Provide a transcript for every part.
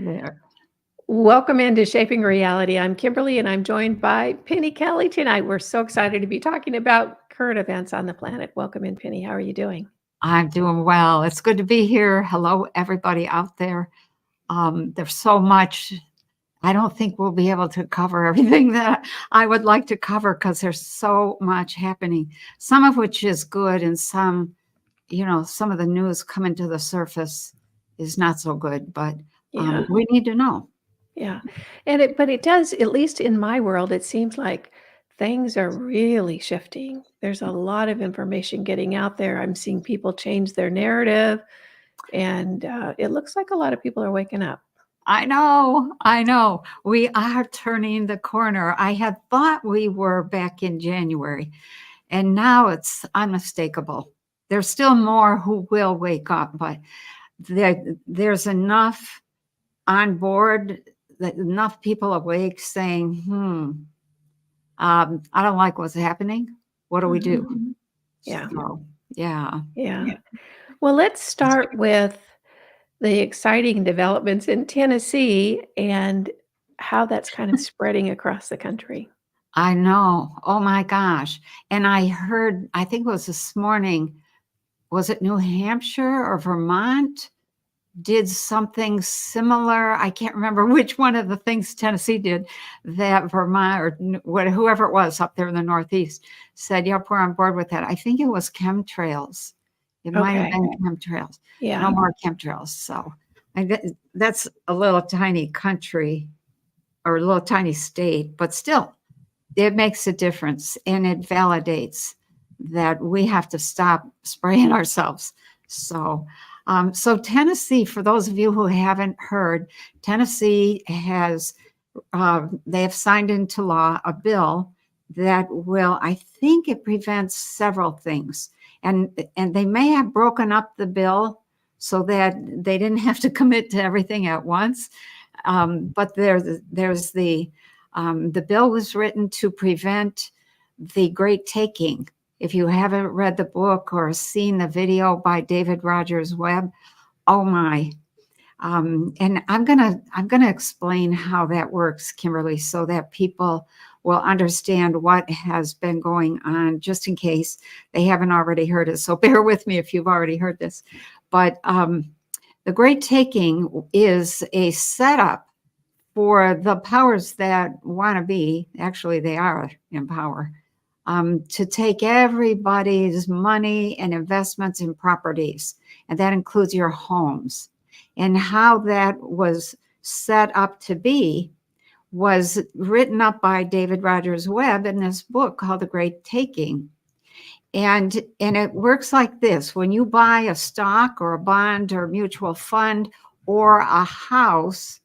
There. Welcome into Shaping Reality. I'm Kimberly and I'm joined by Penny Kelly tonight. We're so excited to be talking about current events on the planet. Welcome in, Penny. How are you doing? I'm doing well. It's good to be here. Hello, everybody out there. There's so much. I don't think we'll be able to cover everything that I would like to cover because there's so much happening, some of which is good and some, some of the news coming to the surface is not so good, but Yeah. we need to know. Yeah. But it does, at least in my world, it seems like things are really shifting. There's a lot of information getting out there. I'm seeing people change their narrative, and it looks like a lot of people are waking up. I know. We are turning the corner. I had thought we were back in January, and now it's unmistakable. There's still more who will wake up, but there's enough on board, that enough people awake saying, I don't like what's happening. What do we do? Mhm. Yeah. So, yeah. Yeah. Well, let's start with the exciting developments in Tennessee and how that's kind of spreading across the country. I know. Oh my gosh. And I heard, I think it was this morning, was it New Hampshire or Vermont? Did something similar. I can't remember which one of the things Tennessee did that Vermont or whoever it was up there in the Northeast said, yep, we're on board with that. I think it was chemtrails. It might have Okay. been chemtrails. Yeah. No more chemtrails. So that's a little tiny country or a little tiny state, but still it makes a difference and it validates that we have to stop spraying ourselves. So Tennessee, for those of you who haven't heard, Tennessee has, they have signed into law a bill that will, I think it prevents several things. And they may have broken up the bill so that they didn't have to commit to everything at once. But there's the bill was written to prevent the great taking. If you haven't read the book or seen the video by David Rogers Webb, oh my. And I'm gonna explain how that works, Kimberly, so that people will understand what has been going on, just in case they haven't already heard it. So bear with me if you've already heard this. But the great taking is a setup for the powers that want to be, actually they are in power, to take everybody's money and investments and properties, and that includes your homes. And how that was set up to be was written up by David Rogers Webb in this book called The Great Taking. And it works like this. When you buy a stock or a bond or a mutual fund or a house,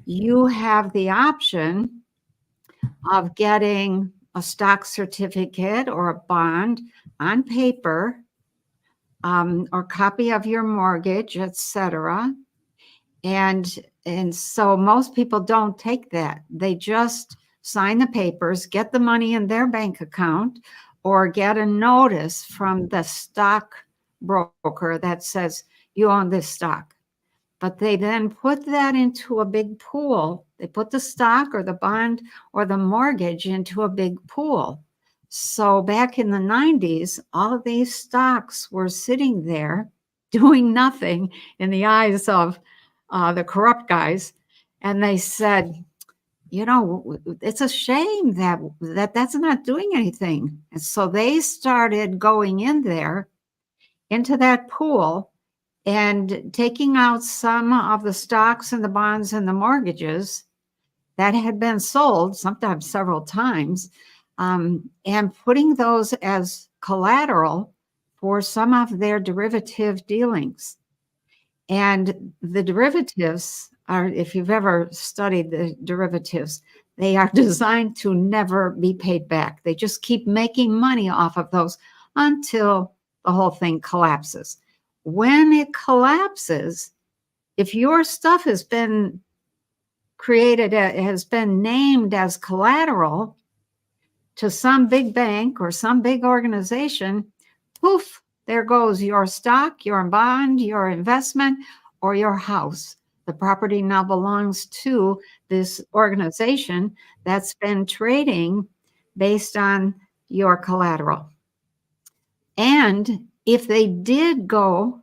you have the option of getting a stock certificate or a bond on paper, or copy of your mortgage, etc. And so most people don't take that. They just sign the papers, get the money in their bank account, or get a notice from the stock broker that says you own this stock. But they then put that into a big pool. They put the stock or the bond or the mortgage into a big pool. So back in the 90s, all of these stocks were sitting there doing nothing in the eyes of the corrupt guys. And they said, it's a shame that's not doing anything. And so they started going in there into that pool and taking out some of the stocks and the bonds and the mortgages that had been sold, sometimes several times, and putting those as collateral for some of their derivative dealings. And the derivatives are, if you've ever studied the derivatives, they are designed to never be paid back. They just keep making money off of those until the whole thing collapses. When it collapses, if your stuff has been created, has been named as collateral to some big bank or some big organization, poof, there goes your stock, your bond, your investment, or your house. The property now belongs to this organization that's been trading based on your collateral. And if they did go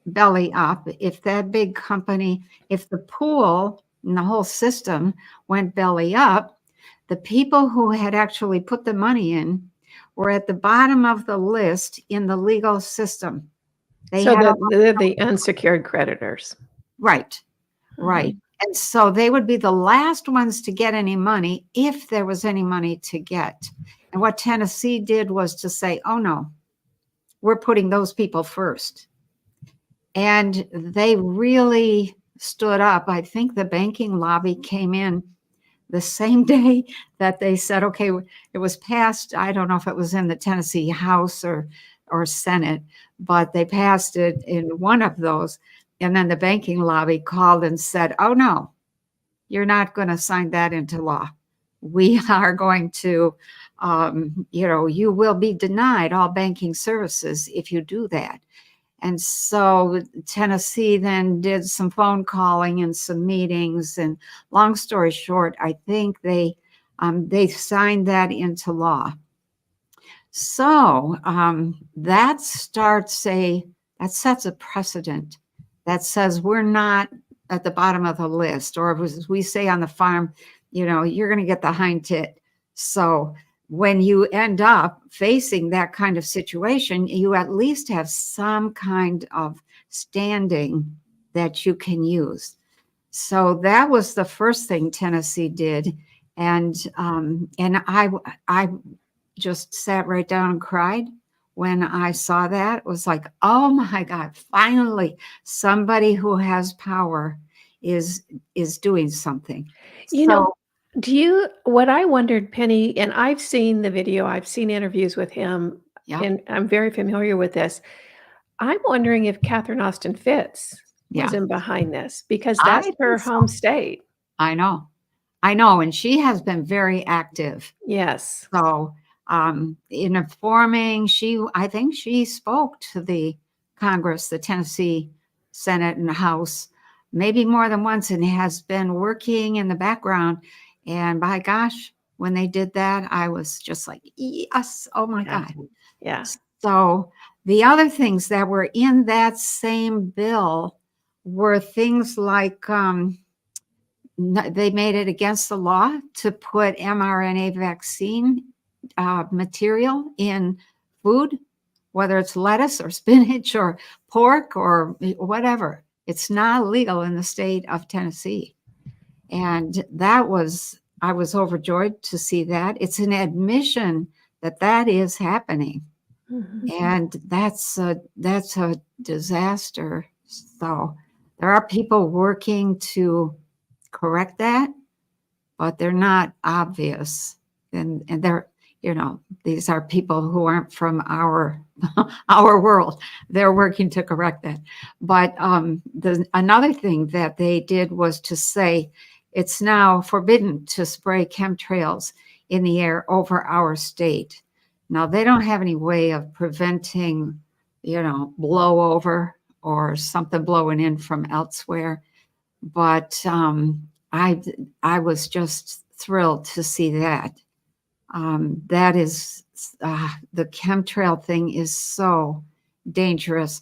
belly up, if that big company, if the pool and the whole system went belly up, the people who had actually put the money in were at the bottom of the list in the legal system. They So had they're the unsecured creditors. right, right. And so they would be the last ones to get any money if there was any money to get. And what Tennessee did was to say, oh no, we're putting those people first. And they really stood up. I think the banking lobby came in the same day that they said, okay, it was passed. I don't know if it was in the Tennessee House or Senate, but they passed it in one of those. And then the banking lobby called and said, oh no, you're not going to sign that into law. We are going to, you will be denied all banking services if you do that. And so Tennessee then did some phone calling and some meetings. And long story short, I think they signed that into law. So that sets a precedent that says we're not at the bottom of the list, or as we say on the farm, you're going to get the hind tit. So when you end up facing that kind of situation, you at least have some kind of standing that you can use. So that was the first thing Tennessee did. And I just sat right down and cried when I saw that. It was like, oh my God, finally somebody who has power is doing something. What I wondered, Penny, and I've seen the video, I've seen interviews with him, yeah, and I'm very familiar with this. I'm wondering if Catherine Austin Fitts was in behind this, because that's her home state. I know. And she has been very active. Yes. So in informing, I think she spoke to the Congress, the Tennessee Senate and House, maybe more than once, and has been working in the background. And by gosh, when they did that, I was just like, yes, oh my God. Yeah. So the other things that were in that same bill were things like they made it against the law to put mRNA vaccine material in food, whether it's lettuce or spinach or pork or whatever. It's not legal in the state of Tennessee. And I was overjoyed to see that. It's an admission that is happening. Mm-hmm. And that's a disaster. So there are people working to correct that, but they're not obvious. And they're, these are people who aren't from our world. They're working to correct that. But another thing that they did was to say it's now forbidden to spray chemtrails in the air over our state. Now, they don't have any way of preventing, blowover or something blowing in from elsewhere. But I was just thrilled to see that. That is, the chemtrail thing is so dangerous.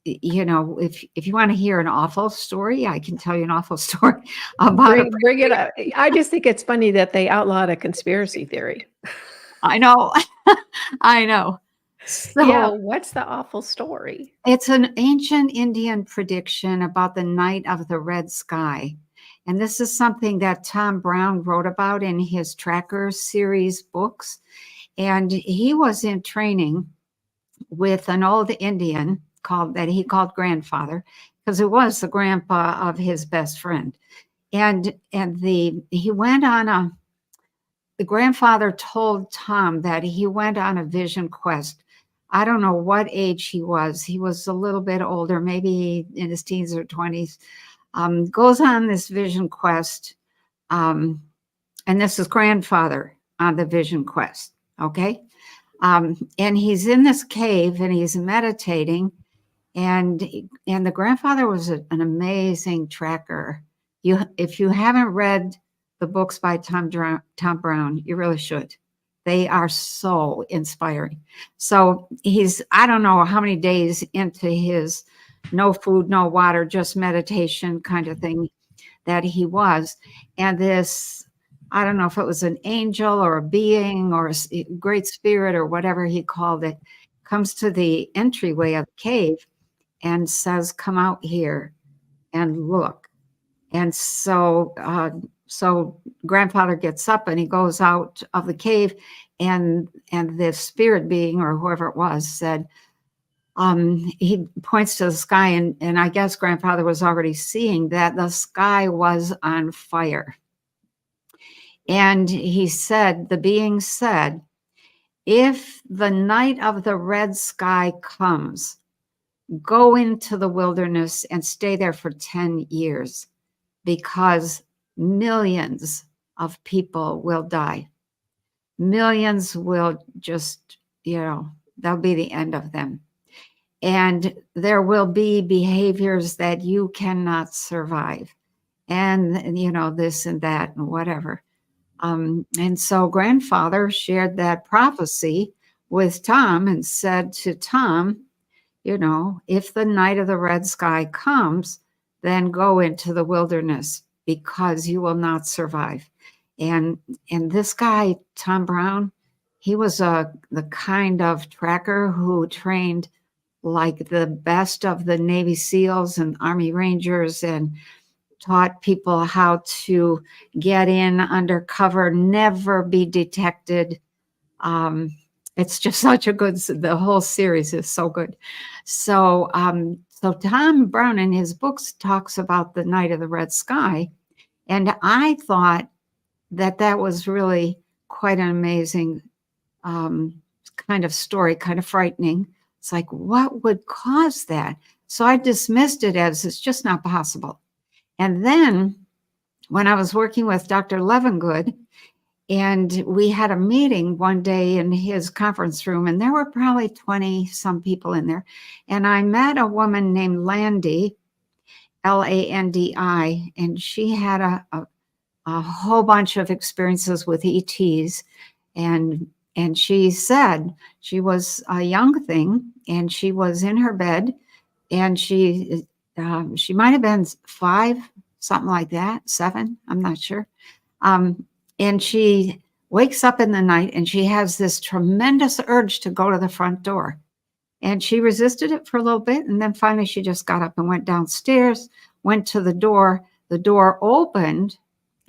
If you want to hear an awful story, I can tell you an awful story about bring it up. I just think it's funny that they outlawed a conspiracy theory. I know. I know. So, yeah, what's the awful story? It's an ancient Indian prediction about the night of the red sky. And this is something that Tom Brown wrote about in his Tracker series books. And he was in training with an old Indian that he called grandfather, because it was the grandpa of his best friend. And he went on the grandfather told Tom that he went on a vision quest. I don't know what age he was. He was a little bit older, maybe in his teens or 20s. Goes on this vision quest. And this is grandfather on the vision quest. Okay. And he's in this cave and he's meditating. And the grandfather was an amazing tracker. If you haven't read the books by Tom Brown, you really should. They are so inspiring. So I don't know how many days into his no food, no water, just meditation kind of thing that he was. And this, I don't know if it was an angel or a being or a great spirit or whatever he called it, comes to the entryway of the cave and says, "Come out here and look." And so grandfather gets up and he goes out of the cave, and the spirit being or whoever it was said, he points to the sky, and I guess grandfather was already seeing that the sky was on fire. And the being said, "If the night of the red sky comes, go into the wilderness and stay there for 10 years because millions of people will die. Millions will just, that'll be the end of them. And there will be behaviors that you cannot survive. And, this and that and whatever." And so grandfather shared that prophecy with Tom and said to Tom, "If the night of the red sky comes, then go into the wilderness because you will not survive." And this guy, Tom Brown, he was the kind of tracker who trained like the best of the Navy SEALs and Army Rangers and taught people how to get in undercover, never be detected. It's just such a the whole series is so good. So Tom Brown in his books talks about the night of the red sky. And I thought that was really quite an amazing kind of story, kind of frightening. It's like, what would cause that? So I dismissed it as it's just not possible. And then when I was working with Dr. Levengood, and we had a meeting one day in his conference room, and there were probably 20 some people in there. And I met a woman named Landi, Landi, and she had a whole bunch of experiences with ETs. And she said she was a young thing, and she was in her bed, and she might have been 5, something like that, 7, I'm not sure. And she wakes up in the night and she has this tremendous urge to go to the front door. And she resisted it for a little bit. And then finally she just got up and went downstairs, went to the door. The door opened,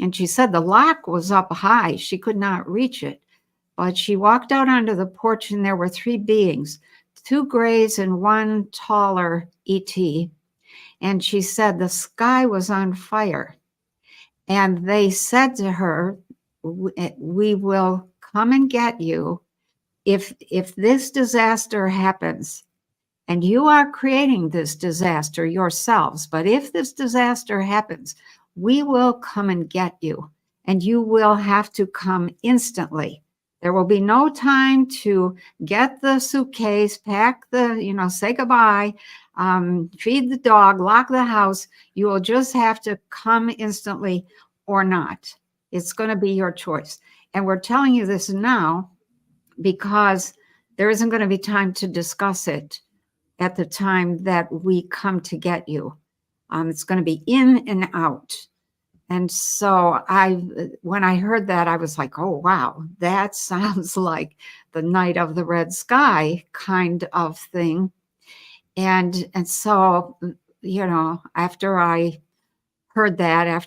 and she said the lock was up high. She could not reach it. But she walked out onto the porch, and there were 3 beings, 2 grays and 1 taller ET. And she said the sky was on fire. And they said to her, "We will come and get you if this disaster happens." And you are creating this disaster yourselves. But if this disaster happens, we will come and get you. And you will have to come instantly. There will be no time to get the suitcase, pack say goodbye, feed the dog, lock the house. You will just have to come instantly or not. It's going to be your choice. And we're telling you this now because there isn't going to be time to discuss it at the time that we come to get you. It's going to be in and out. And so when I heard that, I was like, oh, wow, that sounds like the night of the red sky kind of thing. And so, after I heard that,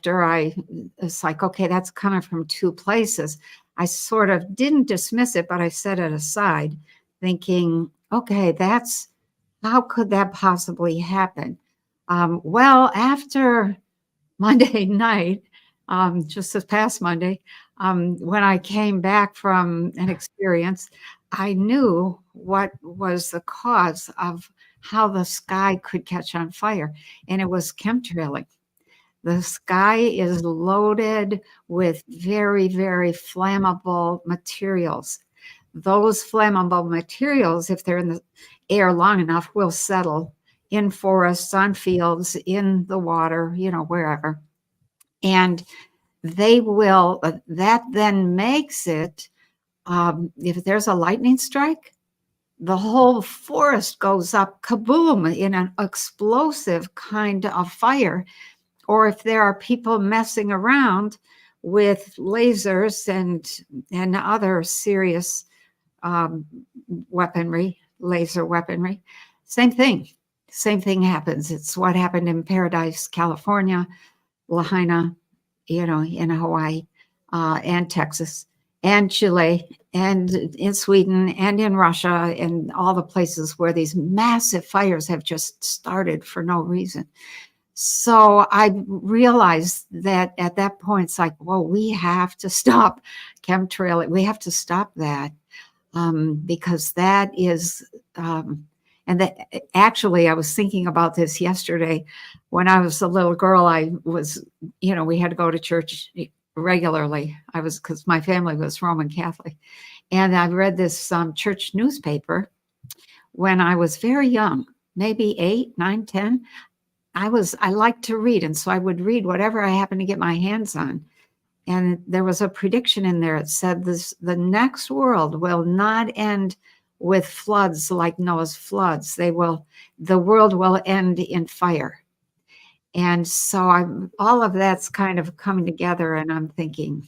it's like, okay, that's coming from 2 places. I sort of didn't dismiss it, but I set it aside thinking, okay, how could that possibly happen? Well, after Monday night, just this past Monday, when I came back from an experience, I knew what was the cause of how the sky could catch on fire, and it was chemtrailing. The sky is loaded with very, very flammable materials. Those flammable materials, if they're in the air long enough, will settle in forests, on fields, in the water, wherever. And they will, that then makes it, if there's a lightning strike, the whole forest goes up kaboom in an explosive kind of fire. Or if there are people messing around with lasers and other serious weaponry, laser weaponry, same thing happens. It's what happened in Paradise, California, Lahaina, in Hawaii, and Texas, and Chile, and in Sweden, and in Russia, and all the places where these massive fires have just started for no reason. So I realized that at that point, it's like, well, we have to stop chemtrailing. We have to stop that, because that is, and that actually, I was thinking about this yesterday. When I was a little girl, I was, we had to go to church regularly. Because my family was Roman Catholic. And I read this church newspaper when I was very young, maybe 8, 9, 10. I liked to read. And so I would read whatever I happened to get my hands on. And there was a prediction in there. It said the next world will not end with floods like Noah's floods. The world will end in fire. And so all of that's kind of coming together, and I'm thinking,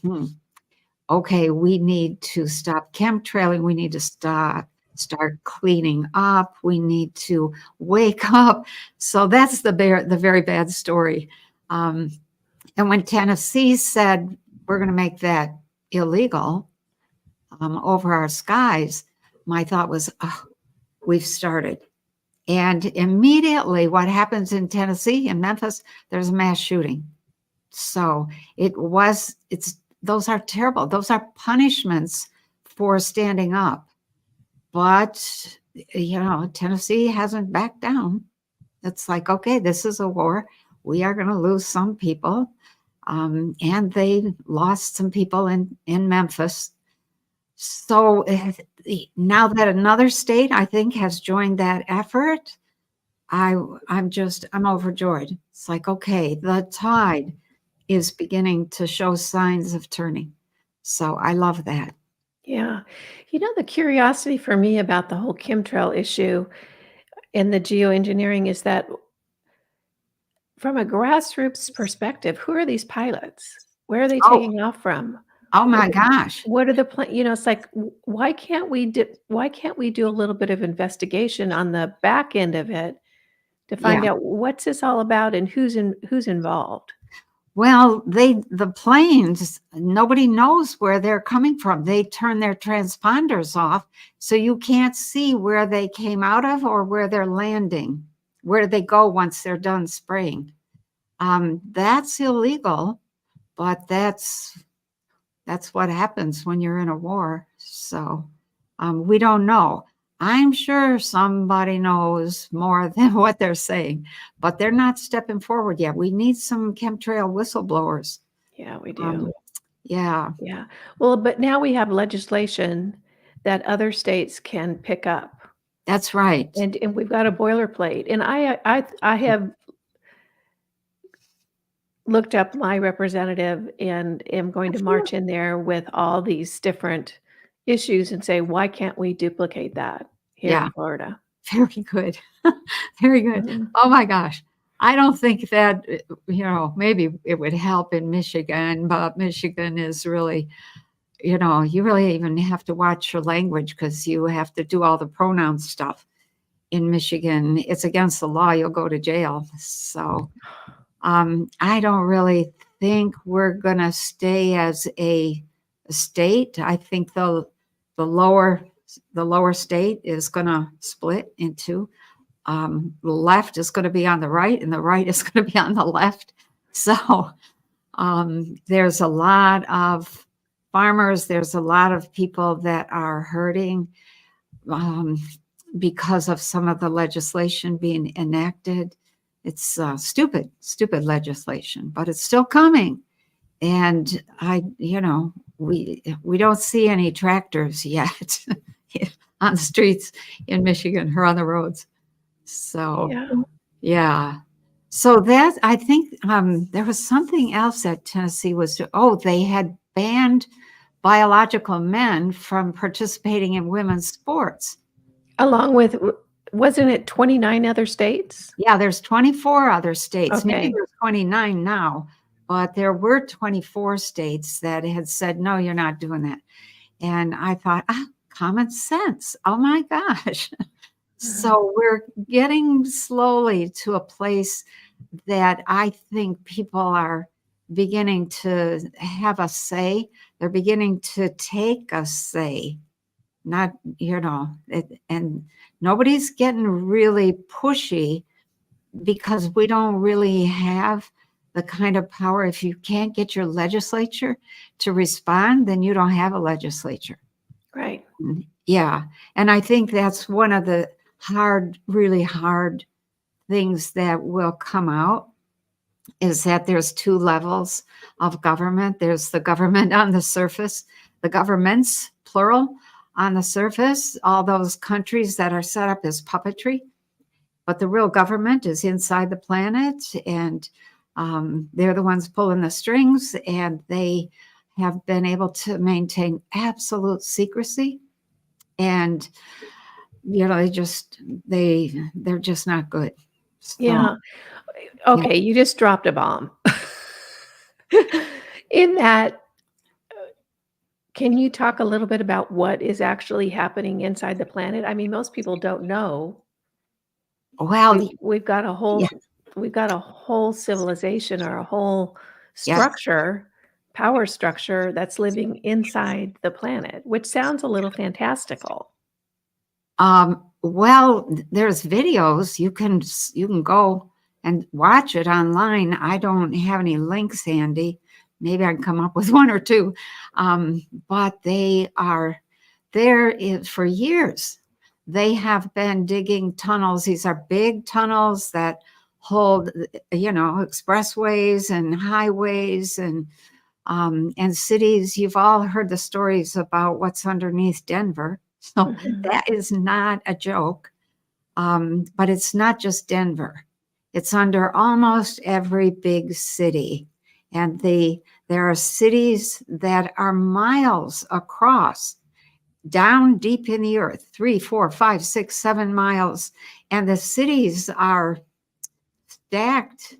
okay, we need to stop chemtrailing. We need to start cleaning up. We need to wake up. So that's the very bad story. And when Tennessee said we're going to make that illegal over our skies, my thought was, oh, we've started. And immediately what happens in Tennessee, in Memphis, there's a mass shooting. So those are terrible. Those are punishments for standing up. But, Tennessee hasn't backed down. It's like, okay, this is a war. We are going to lose some people. And they lost some people in Memphis. So now that another state, I think, has joined that effort, I'm overjoyed. It's like, okay, the tide is beginning to show signs of turning. So I love that. Yeah. The curiosity for me about the whole chemtrail issue and the geoengineering is that from a grassroots perspective, who are these pilots? Where are they Oh, taking off from? oh my gosh. What are the it's like, why can't we do a little bit of investigation on the back end of it to find Yeah. out what's this all about and who's involved? Well, the planes, nobody knows where they're coming from. They turn their transponders off, so you can't see where they came out of or where they're landing, where they go once they're done spraying. That's illegal, but that's what happens when you're in a war. So we don't know. I'm sure somebody knows more than what they're saying, but they're not stepping forward yet. We need some chemtrail whistleblowers. Yeah, we do. Yeah. Yeah. Well, but now we have legislation that other states can pick up. That's right. And we've got a boilerplate. And I have looked up my representative and am going to march in there with all these different issues and say, why can't we duplicate that here in Florida? Very good. Very good. Mhm. Oh my gosh. I don't think that, maybe it would help in Michigan, but Michigan is really, you really even have to watch your language because you have to do all the pronoun stuff in Michigan. It's against the law. You'll go to jail. So I don't really think we're going to stay as a state. I think the lower state is going to split into the left is going to be on the right and the right is going to be on the left. So there's a lot of farmers. There's a lot of people that are hurting because of some of the legislation being enacted. It's stupid legislation, but it's still coming. And we don't see any tractors yet on the streets in Michigan or on the roads. So, Yeah. yeah. So that I think there was something else that Tennessee was. Oh, they had banned biological men from participating in women's sports. Along with wasn't it 29 other states? Yeah, there's 24 other states. Maybe Okay. there's 29 now, but there were 24 states that had said, no, you're not doing that. And I thought, common sense. Oh my gosh. Uh-huh. So we're getting slowly to a place that I think people are beginning to have a say. They're beginning to take a say, not, and nobody's getting really pushy because we don't really have the kind of power. If you can't get your legislature to respond, then you don't have a legislature. Right. Yeah. And I think that's one of the really hard things that will come out is that there's two levels of government. There's the government on the surface, the governments, plural, on the surface, all those countries that are set up as puppetry. But the real government is inside the planet, and they're the ones pulling the strings, and they have been able to maintain absolute secrecy. And they're just not good. So Yeah. yeah. Okay, you just dropped a bomb. In that, can you talk a little bit about what is actually happening inside the planet? I mean, most people don't know. Well, We've got a yeah, whole civilization or a whole yes. structure, power structure that's living inside the planet, which sounds a little fantastical. Well, there's videos you can go and watch it online. I don't have any links handy. Maybe I can come up with one or two. But they are there for years. They have been digging tunnels. These are big tunnels that hold, expressways and highways and cities. You've all heard the stories about what's underneath Denver. So Mhm. that is not a joke. But it's not just Denver. It's under almost every big city. And there are cities that are miles across, down deep in the earth, 3, 4, 5, 6, 7 miles. And the cities are stacked.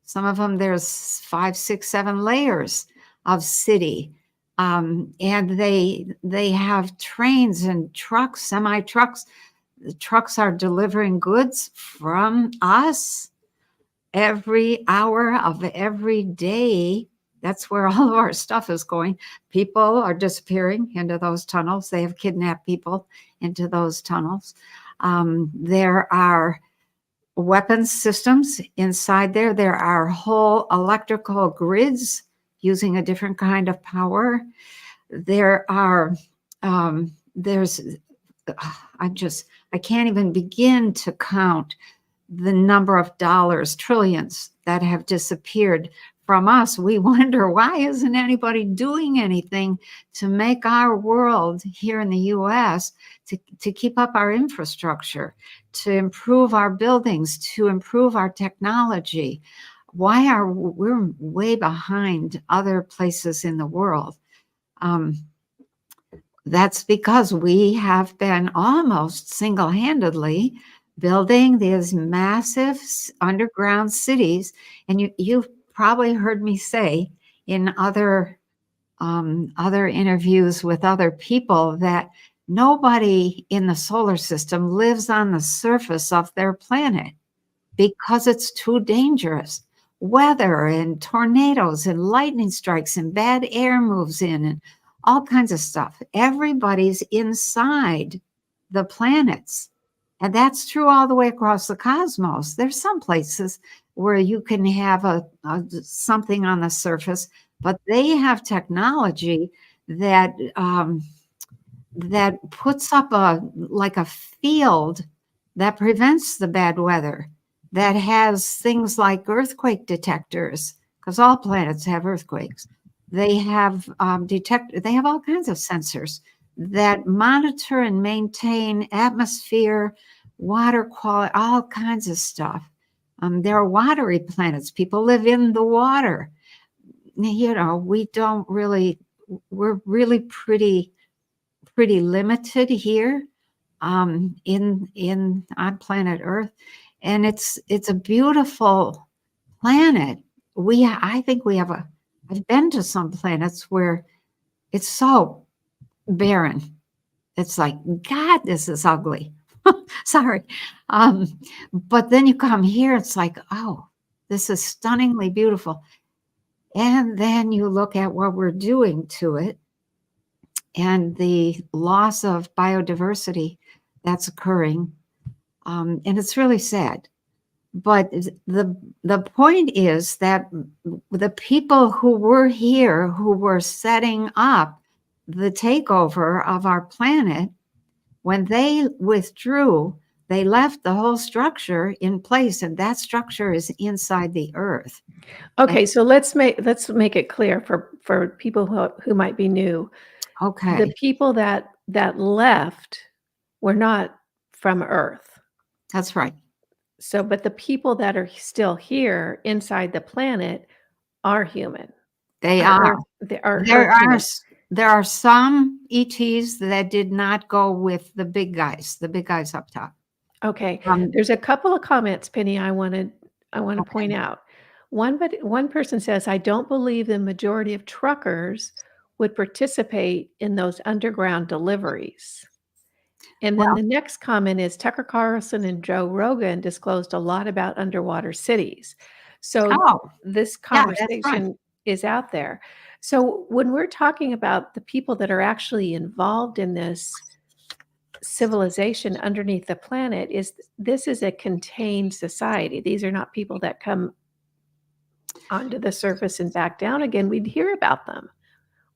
Some of them, there's 5, 6, 7 layers of city. And they have trains and trucks, semi trucks. The trucks are delivering goods from us every hour of every day. That's where all of our stuff is going. People are disappearing into those tunnels. They have kidnapped people into those tunnels. There are weapons systems inside there. There are whole electrical grids using a different kind of power. There's I can't even begin to count the number of dollars, trillions that have disappeared from us. We wonder, why isn't anybody doing anything to make our world here in the US to keep up our infrastructure, to improve our buildings, to improve our technology? Why are we're way behind other places in the world? That's because we have been almost single-handedly building these massive underground cities. And you've probably heard me say in other interviews with other people that nobody in the solar system lives on the surface of their planet because it's too dangerous. Weather and tornadoes and lightning strikes and bad air moves in and all kinds of stuff. Everybody's inside the planets. And that's true all the way across the cosmos. There's some places where you can have something on the surface, but they have technology that that puts up like a field that prevents the bad weather, that has things like earthquake detectors, because all planets have earthquakes. They have they have all kinds of sensors that monitor and maintain atmosphere, water quality, all kinds of stuff. There are watery planets. People live in the water. You know, we're really pretty limited here in on planet Earth, and it's a beautiful planet. I think we have I've been to some planets where it's so barren. It's like, God, this is ugly. Sorry. Um, but then you come here, it's like, oh, this is stunningly beautiful. And then you look at what we're doing to it and the loss of biodiversity that's occurring. And it's really sad. But the point is that the people who were here, who were setting up the takeover of our planet, when they withdrew, they left the whole structure in place, and that structure is inside the earth. Okay, so let's make it clear for people who might be new. The Okay, people that left were not from Earth. that's right. So, but the people that are still here inside the planet are human, They are are. Earth, they are There Earth are human. there are some ETs that did not go with the big guys up top. Okay, Um, there's a couple of comments, Penny, I wanna point okay. out. One person says, "I don't believe the majority of truckers would participate in those underground deliveries." And then Well, the next comment is Tucker Carlson and Joe Rogan disclosed a lot about underwater cities. So oh, this yeah, that's right. conversation is out there. So when we're talking about the people that are actually involved in this civilization underneath the planet, is this is a contained society. These are not people that come onto the surface and back down again. We'd hear about them,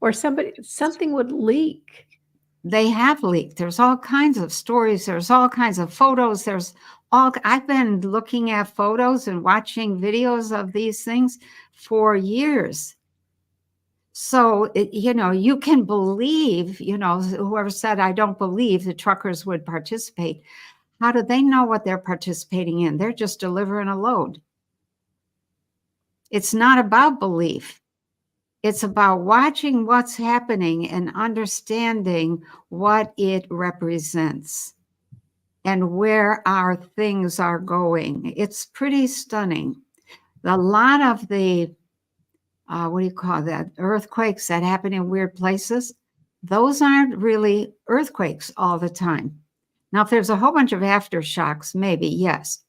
or something would leak. They have leaked. There's all kinds of stories. There's all kinds of photos. I've been looking at photos and watching videos of these things for years. So, you know, you can believe, you know, whoever said, I don't believe the truckers would participate. How do they know what they're participating in? They're just delivering a load. It's not about belief. It's about watching what's happening and understanding what it represents and where our things are going. It's pretty stunning. A lot of the, what do you call that, earthquakes that happen in weird places, those aren't really earthquakes all the time. Now, if there's a whole bunch of aftershocks, maybe, yes.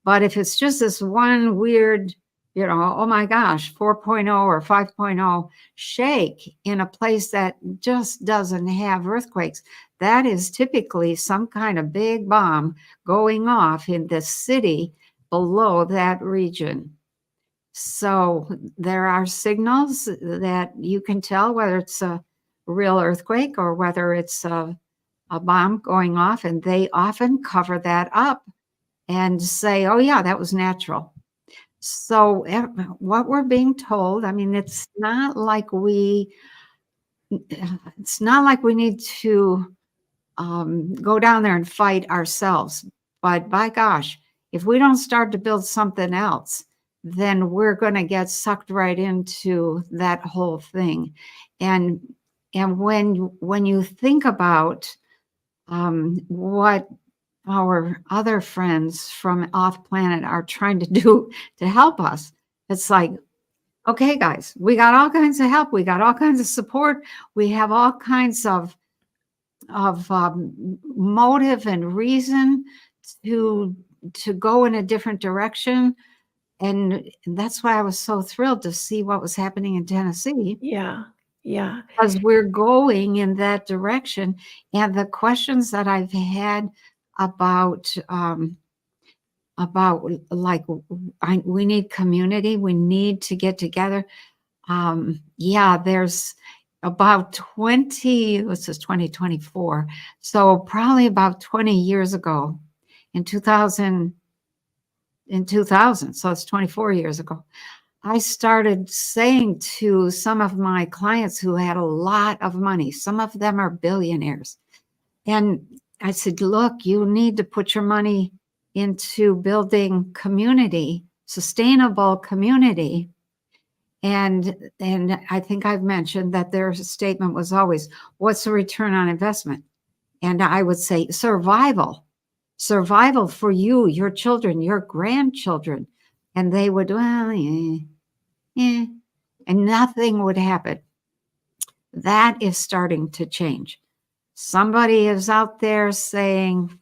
But if it's just this one weird, you know, oh my gosh, 4.0 or 5.0 shake in a place that just doesn't have earthquakes, that is typically some kind of big bomb going off in the city below that region. So there are signals that you can tell whether it's a real earthquake or whether it's a bomb going off, and they often cover that up and say, oh, yeah, that was natural. So what we're being told, I mean, it's not like we need to go down there and fight ourselves. But by gosh, if we don't start to build something else, then we're going to get sucked right into that whole thing. And when you think about what our other friends from off planet are trying to do to help us, it's like, okay, guys, we got all kinds of help, we got all kinds of support, we have all kinds of motive and reason to go in a different direction. And that's why I was so thrilled to see what was happening in Tennessee, Yeah, yeah. because we're going in that direction. And the questions that I've had about like we need community, we need to get together. Yeah, there's about 20, this is 2024. So probably about 20 years ago in 2000, so it's 24 years ago, I started saying to some of my clients who had a lot of money, some of them are billionaires, and I said, look, you need to put your money into building community, sustainable community. And I think I've mentioned that their statement was always, what's the return on investment? And I would say survival for you, your children, your grandchildren. And they would, well, and nothing would happen. That is starting to change. Somebody is out there saying,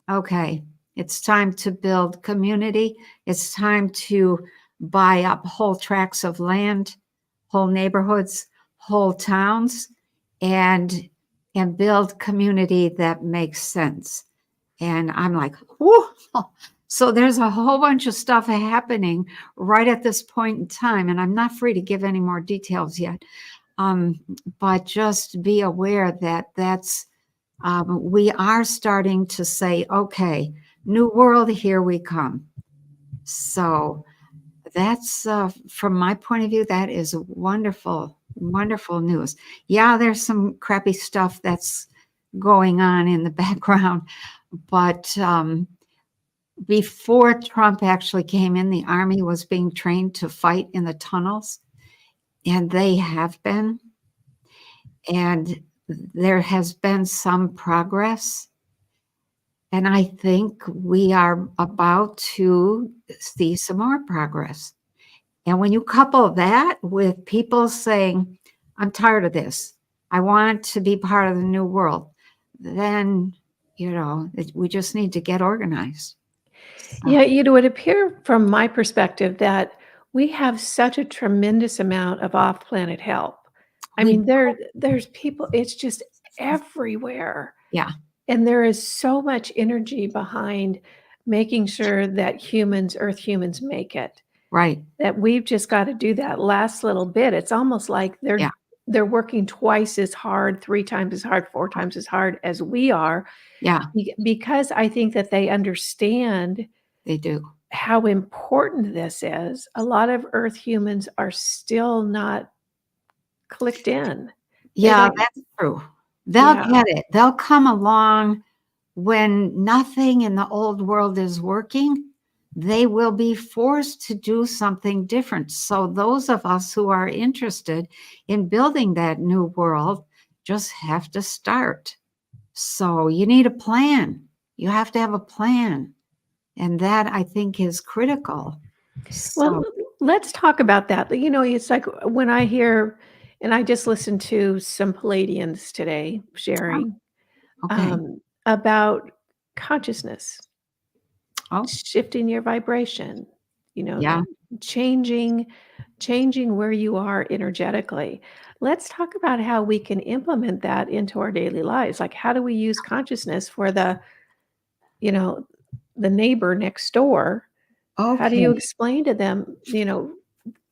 okay, it's time to build community. It's time to buy up whole tracts of land, whole neighborhoods, whole towns, and build community that makes sense. And I'm like, whoo. So there's a whole bunch of stuff happening right at this point in time. And I'm not free to give any more details yet. But just be aware that we are starting to say, okay, new world, here we come. So that's, from my point of view, that is wonderful, wonderful news. Yeah, there's some crappy stuff that's going on in the background, but before Trump actually came in, the Army was being trained to fight in the tunnels, and they have been. And there has been some progress. And I think we are about to see some more progress. And when you couple that with people saying, I'm tired of this, I want to be part of the new world, then, we just need to get organized. So, Yeah, it would appear from my perspective that we have such a tremendous amount of off-planet help. I we, mean, there's people, it's just everywhere. yeah, And there is so much energy behind making sure that Earth humans make it, right. that we've just got to do that last little bit. It's almost like Yeah, they're working twice as hard, 3 times as hard, 4 times as hard as we are, yeah, because I think that they understand they do. how important this is. A lot of Earth humans are still not clicked in. They Yeah, don't. that's true. They'll Yeah. get it. They'll come along when nothing in the old world is working. They will be forced to do something different. So those of us who are interested in building that new world just have to start. So you need a plan. You have to have a plan. And that, I think, is critical. Well, So, let's talk about that. It's like when I hear, and I just listened to some Palladians today oh, sharing okay. about consciousness, Oh, shifting your vibration, you know, yeah. changing where you are energetically. Let's talk about how we can implement that into our daily lives. Like, how do we use consciousness for you know, the neighbor next door? How do you Okay. explain to them,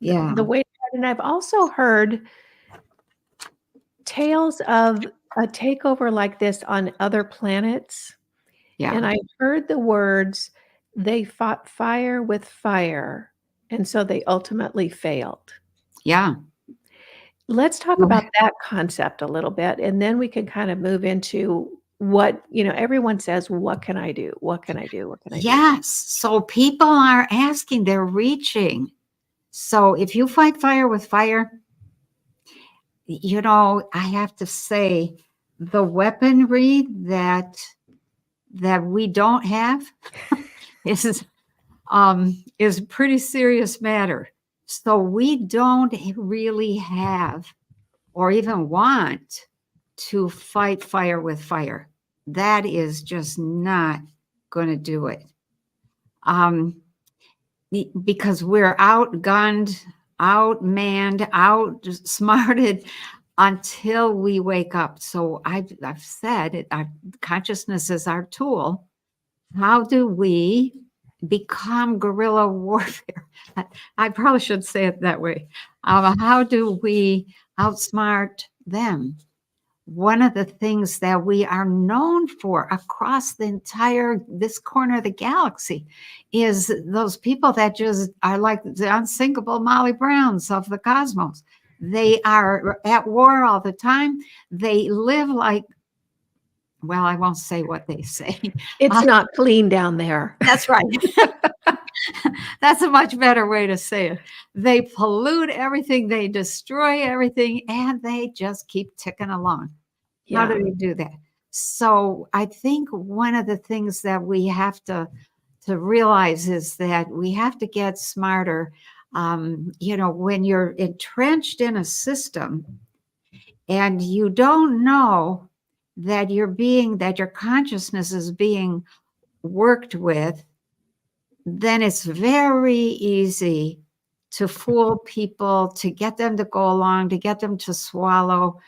Yeah. the way? And I've also heard tales of a takeover like this on other planets, Yeah. and I heard the words, "They fought fire with fire, and so they ultimately failed." Yeah. Let's talk about that concept a little bit, and then we can kind of move into what, everyone says, "What can I do? What can I do? What can I do?" Yes. So people are asking, they're reaching. So if you fight fire with fire, I have to say the weaponry that we don't have is is a pretty serious matter. So we don't really have or even want to fight fire with fire. That is just not going to do it. Because we're outgunned, outmanned, outsmarted until we wake up. So I've said it, consciousness is our tool. How do we become guerrilla warfare? I probably should say it that way. How do we outsmart them? One of the things that we are known for across this corner of the galaxy is those people that just are like the unsinkable Molly Browns of the cosmos. They are at war all the time. They live like well, I won't say what they say. It's not clean down there. That's right. That's a much better way to say it. They pollute everything, they destroy everything, and they just keep ticking along. How Yeah. do they do that? So I think one of the things that we have to realize is that we have to get smarter. When you're entrenched in a system and you don't know that your consciousness is being worked with, then it's very easy to fool people, to get them to go along, to get them to swallow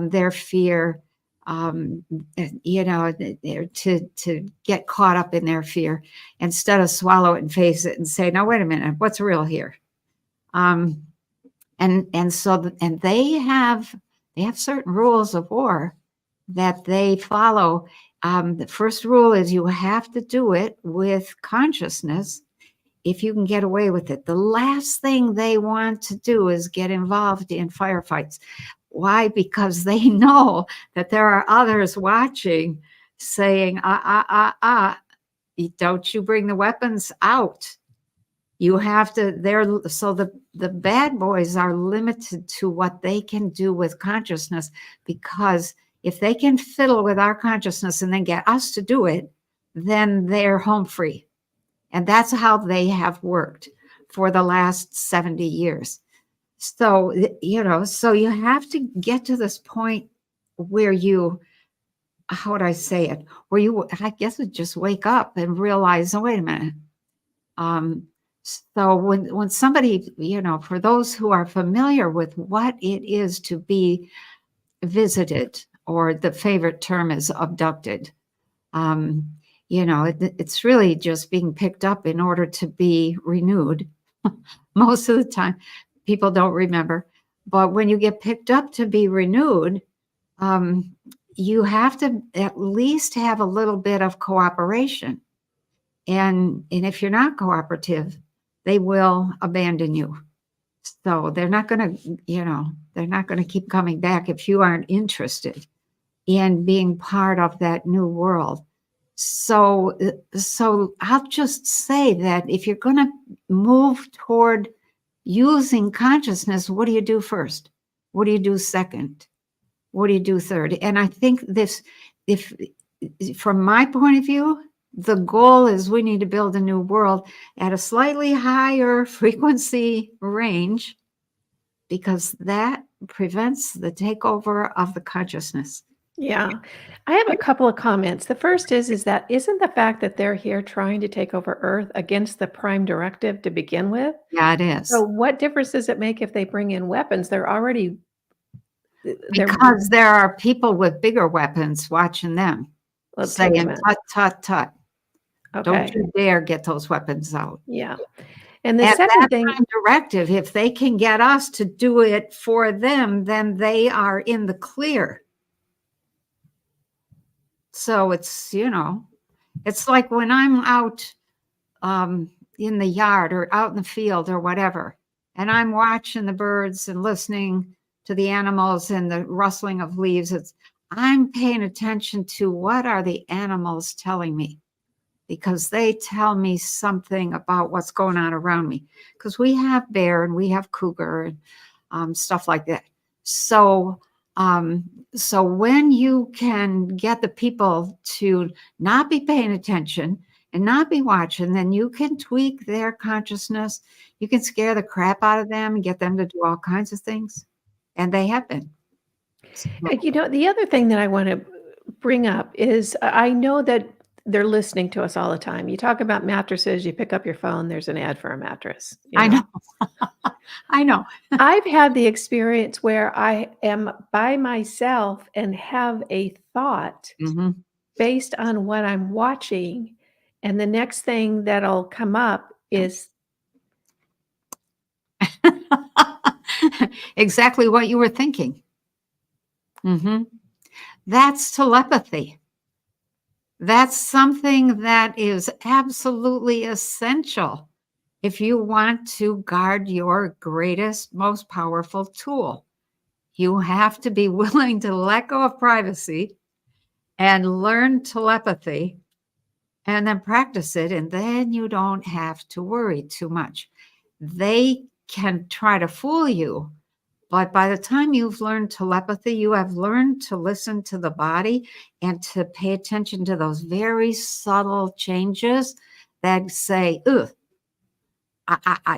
their fear, to get caught up in their fear instead of swallow it and face it and say, no, wait a minute, what's real here? And they have certain rules of war that they follow. The first rule is you have to do it with consciousness if you can get away with it. The last thing they want to do is get involved in firefights. Why? Because they know that there are others watching saying, don't you bring the weapons out. You have to, so the bad boys are limited to what they can do with consciousness, because if they can fiddle with our consciousness and then get us to do it, then they're home free. And that's how they have worked for the last 70 years. So, so you have to get to this point where how would I say it? Where you, I guess, would just wake up and realize, oh, wait a minute. So when somebody, for those who are familiar with what it is to be visited, or the favorite term is abducted, it's really just being picked up in order to be renewed. Most of the time, people don't remember. But when you get picked up to be renewed, you have to at least have a little bit of cooperation. And if you're not cooperative, they will abandon you. So they're not going to keep coming back if you aren't interested in being part of that new world. So I'll just say that if you're going to move toward using consciousness, what do you do first? What do you do second? What do you do third? And I think from my point of view, the goal is we need to build a new world at a slightly higher frequency range, because that prevents the takeover of the consciousness. Yeah. I have a couple of comments. The first is that isn't the fact that they're here trying to take over Earth against the prime directive to begin with? Yeah, it is. So what difference does it make if they bring in weapons? They're already because there are people with bigger weapons watching them, saying, tut, tut, tut. Okay. Don't you dare get those weapons out. Yeah. And the second thing, directive, if they can get us to do it for them, then they are in the clear. So it's, it's like when I'm out in the yard or out in the field or whatever, and I'm watching the birds and listening to the animals and the rustling of leaves, I'm paying attention to what are the animals telling me, because they tell me something about what's going on around me. Because we have bear and we have cougar and stuff like that. So when you can get the people to not be paying attention and not be watching, then you can tweak their consciousness. You can scare the crap out of them and get them to do all kinds of things. And they have been. So, the other thing that I want to bring up is I know that they're listening to us all the time. You talk about mattresses, you pick up your phone, there's an ad for a mattress. I know. I know. I've had the experience where I am by myself and have a thought based on what I'm watching. And the next thing that'll come up is exactly what you were thinking. That's telepathy. That's something that is absolutely essential if you want to guard your greatest, most powerful tool. You have to be willing to let go of privacy and learn telepathy and then practice it. And then you don't have to worry too much. They can try to fool you, but by the time you've learned telepathy, you have learned to listen to the body and to pay attention to those very subtle changes that say, ugh,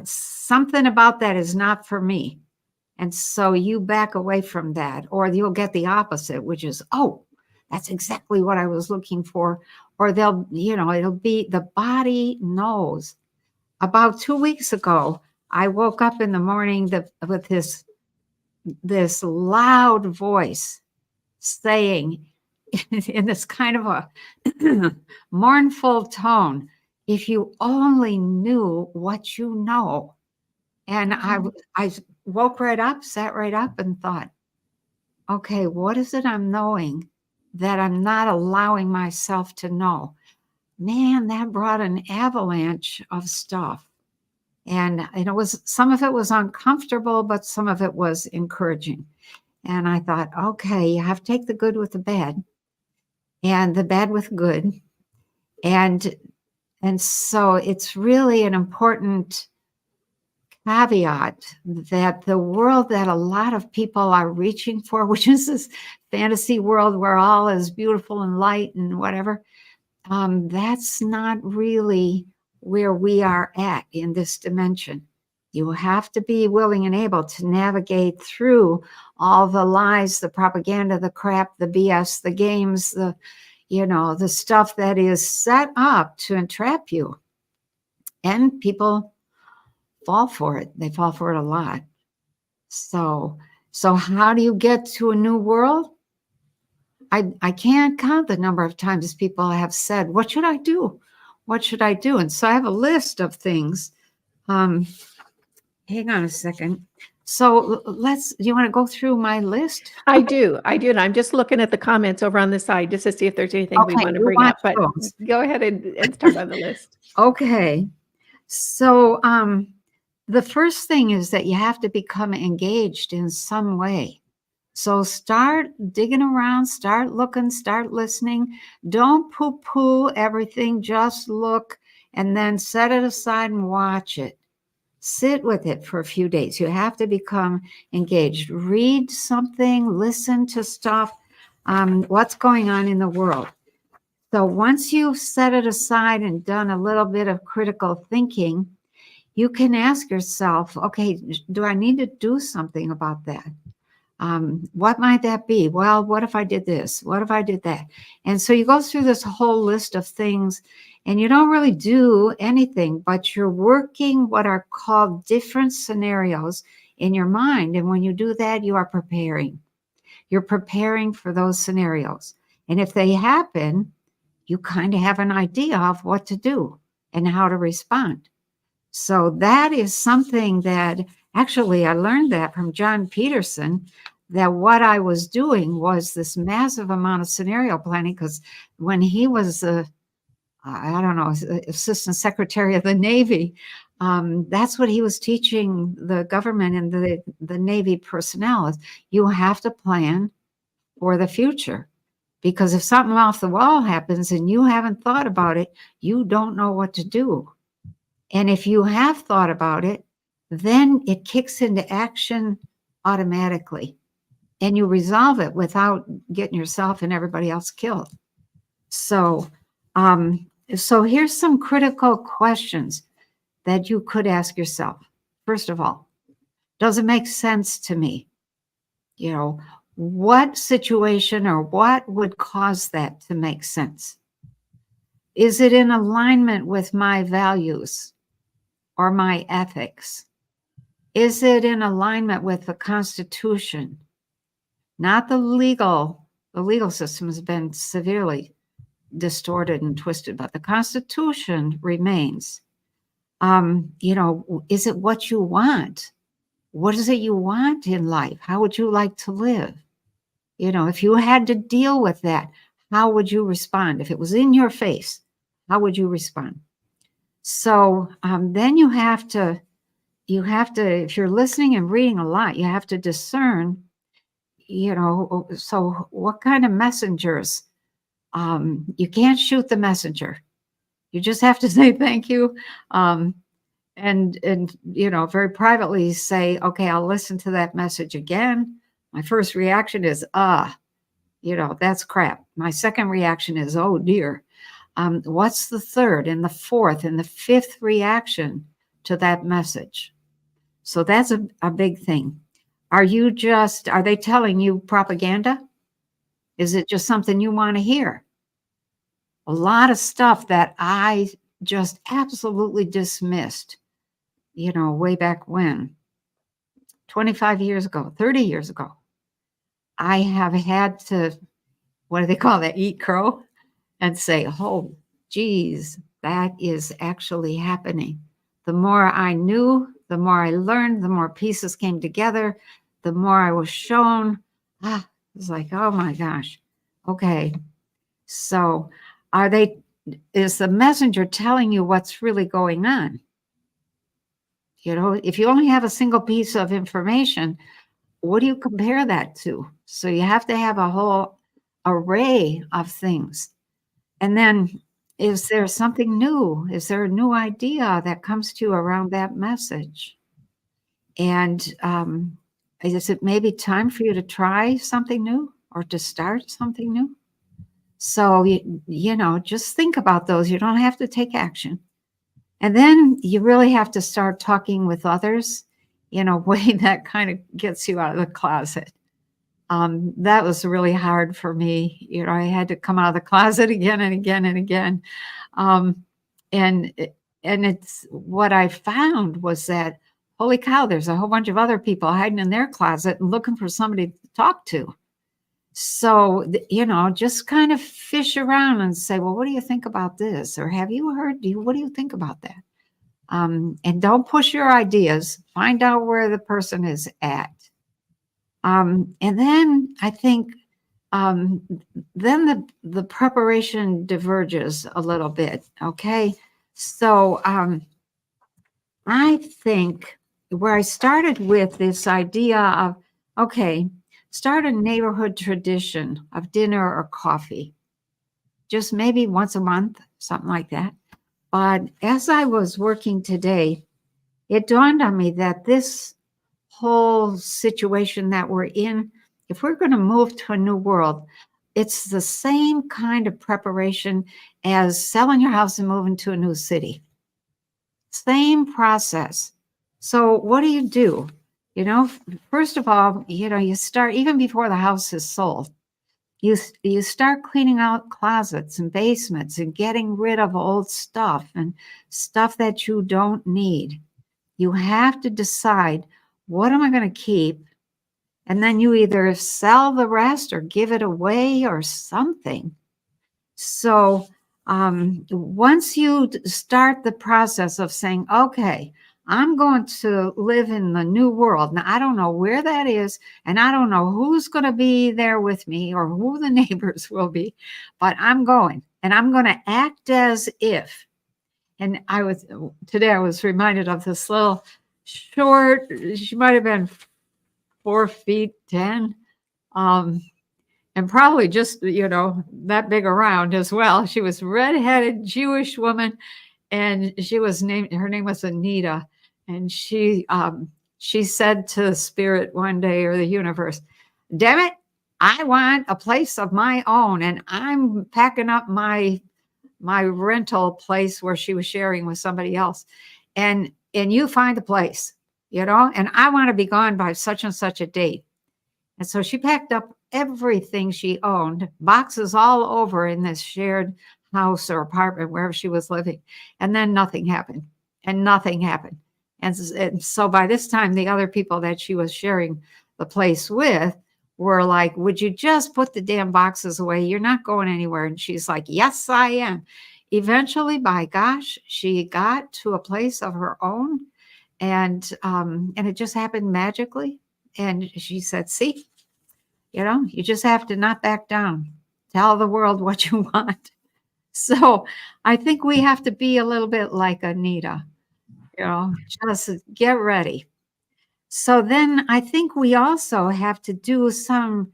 something about that is not for me. And so you back away from that, or you'll get the opposite, which is, oh, that's exactly what I was looking for. Or it'll be the body knows. About 2 weeks ago, I woke up in the morning with this loud voice saying in this kind of a mournful tone, if you only knew what you know. And I woke right up, sat right up and thought, okay, what is it I'm knowing that I'm not allowing myself to know? Man, that brought an avalanche of stuff. And it was, some of it was uncomfortable, but some of it was encouraging. And I thought, okay, you have to take the good with the bad and the bad with good. And so it's really an important caveat that the world that a lot of people are reaching for, which is this fantasy world where all is beautiful and light and whatever, that's not really where we are at in this dimension. You have to be willing and able to navigate through all the lies, the propaganda, the crap, the BS, the games, the stuff that is set up to entrap you. And people fall for it. They fall for it a lot. So how do you get to a new world? I can't count the number of times people have said, what should I do? What should I do? And so I have a list of things. Hang on a second. So do you want to go through my list? I do. And I'm just looking at the comments over on the side just to see if there's anything we want to bring up. But go ahead and start on the list. Okay. So the first thing is that you have to become engaged in some way. So start digging around, start looking, start listening. Don't poo-poo everything. Just look and then set it aside and watch it. Sit with it for a few days. You have to become engaged. Read something, listen to stuff, what's going on in the world. So once you've set it aside and done a little bit of critical thinking, you can ask yourself, okay, do I need to do something about that? What might that be? Well, what if I did this? What if I did that? And so you go through this whole list of things and you don't really do anything, but you're working what are called different scenarios in your mind. And when you do that, you are preparing. You're preparing for those scenarios. And if they happen, you kind of have an idea of what to do and how to respond. So that is something that actually I learned that from John Peterson, that what I was doing was this massive amount of scenario planning, because when he was Assistant Secretary of the Navy, that's what he was teaching the government and the Navy personnel is you have to plan for the future. Because if something off the wall happens and you haven't thought about it, you don't know what to do. And if you have thought about it, then it kicks into action automatically and you resolve it without getting yourself and everybody else killed. So here's some critical questions that you could ask yourself. First of all, does it make sense to me? What situation or what would cause that to make sense? Is it in alignment with my values or my ethics? Is it in alignment with the Constitution? Not the legal system has been severely distorted and twisted, but the Constitution remains. Is it what you want? What is it you want in life? How would you like to live? If you had to deal with that, how would you respond? If it was in your face, how would you respond? So then you have to, if you're listening and reading a lot, you have to discern, so what kind of messengers You can't shoot the messenger. You just have to say thank you. Um, and very privately say, okay, I'll listen to that message again. My first reaction is, that's crap. My second reaction is, oh dear. What's the third and the fourth and the fifth reaction to that message? So that's a big thing. Are they telling you propaganda? Is it just something you want to hear? A lot of stuff that I just absolutely dismissed, way back when, 25 years ago, 30 years ago, I have had to, what do they call that, eat crow, and say, oh, geez, that is actually happening. The more I knew, the more I learned, the more pieces came together, the more I was shown. It's like, oh my gosh. Okay. So is the messenger telling you what's really going on? If you only have a single piece of information, what do you compare that to? So you have to have a whole array of things. And then, is there something new? Is there a new idea that comes to you around that message? And is it maybe time for you to try something new or to start something new? So, just think about those. You don't have to take action. And then you really have to start talking with others in a way that kind of gets you out of the closet. That was really hard for me. I had to come out of the closet again and again and again. Um, and it's what I found was that, holy cow, there's a whole bunch of other people hiding in their closet and looking for somebody to talk to. So, just kind of fish around and say, well, what do you think about this? Or have you heard, what do you think about that? And don't push your ideas. Find out where the person is at. And then I think then the preparation diverges a little bit. Okay. So I think where I started with this idea of, okay, start a neighborhood tradition of dinner or coffee, just maybe once a month, something like that. But as I was working today, it dawned on me that this whole situation that we're in, if we're going to move to a new world, it's the same kind of preparation as selling your house and moving to a new city. Same process. So what do? First of all, you start even before the house is sold. You start cleaning out closets and basements and getting rid of old stuff and stuff that you don't need. You have to decide, what am I going to keep? And then you either sell the rest or give it away or something. So once you start the process of saying, okay, I'm going to live in the new world. Now, I don't know where that is, and I don't know who's going to be there with me or who the neighbors will be, but I'm going, and I'm going to act as if. And today I was reminded of this little short, she might have been 4'10", and probably just, that big around as well. She was redheaded Jewish woman, and her name was Anita. And she said to the spirit one day, or the universe, damn it, I want a place of my own. And I'm packing up my rental place where she was sharing with somebody else. And you find a place, and I want to be gone by such and such a date. And so she packed up everything she owned, boxes all over in this shared house or apartment, wherever she was living. And then nothing happened. And nothing happened. And so by this time, the other people that she was sharing the place with were like, would you just put the damn boxes away? You're not going anywhere. And she's like, yes, I am. Eventually, by gosh, she got to a place of her own. And it just happened magically. And she said, see, you just have to not back down. Tell the world what you want. So I think we have to be a little bit like Anita, just get ready. So then I think we also have to do some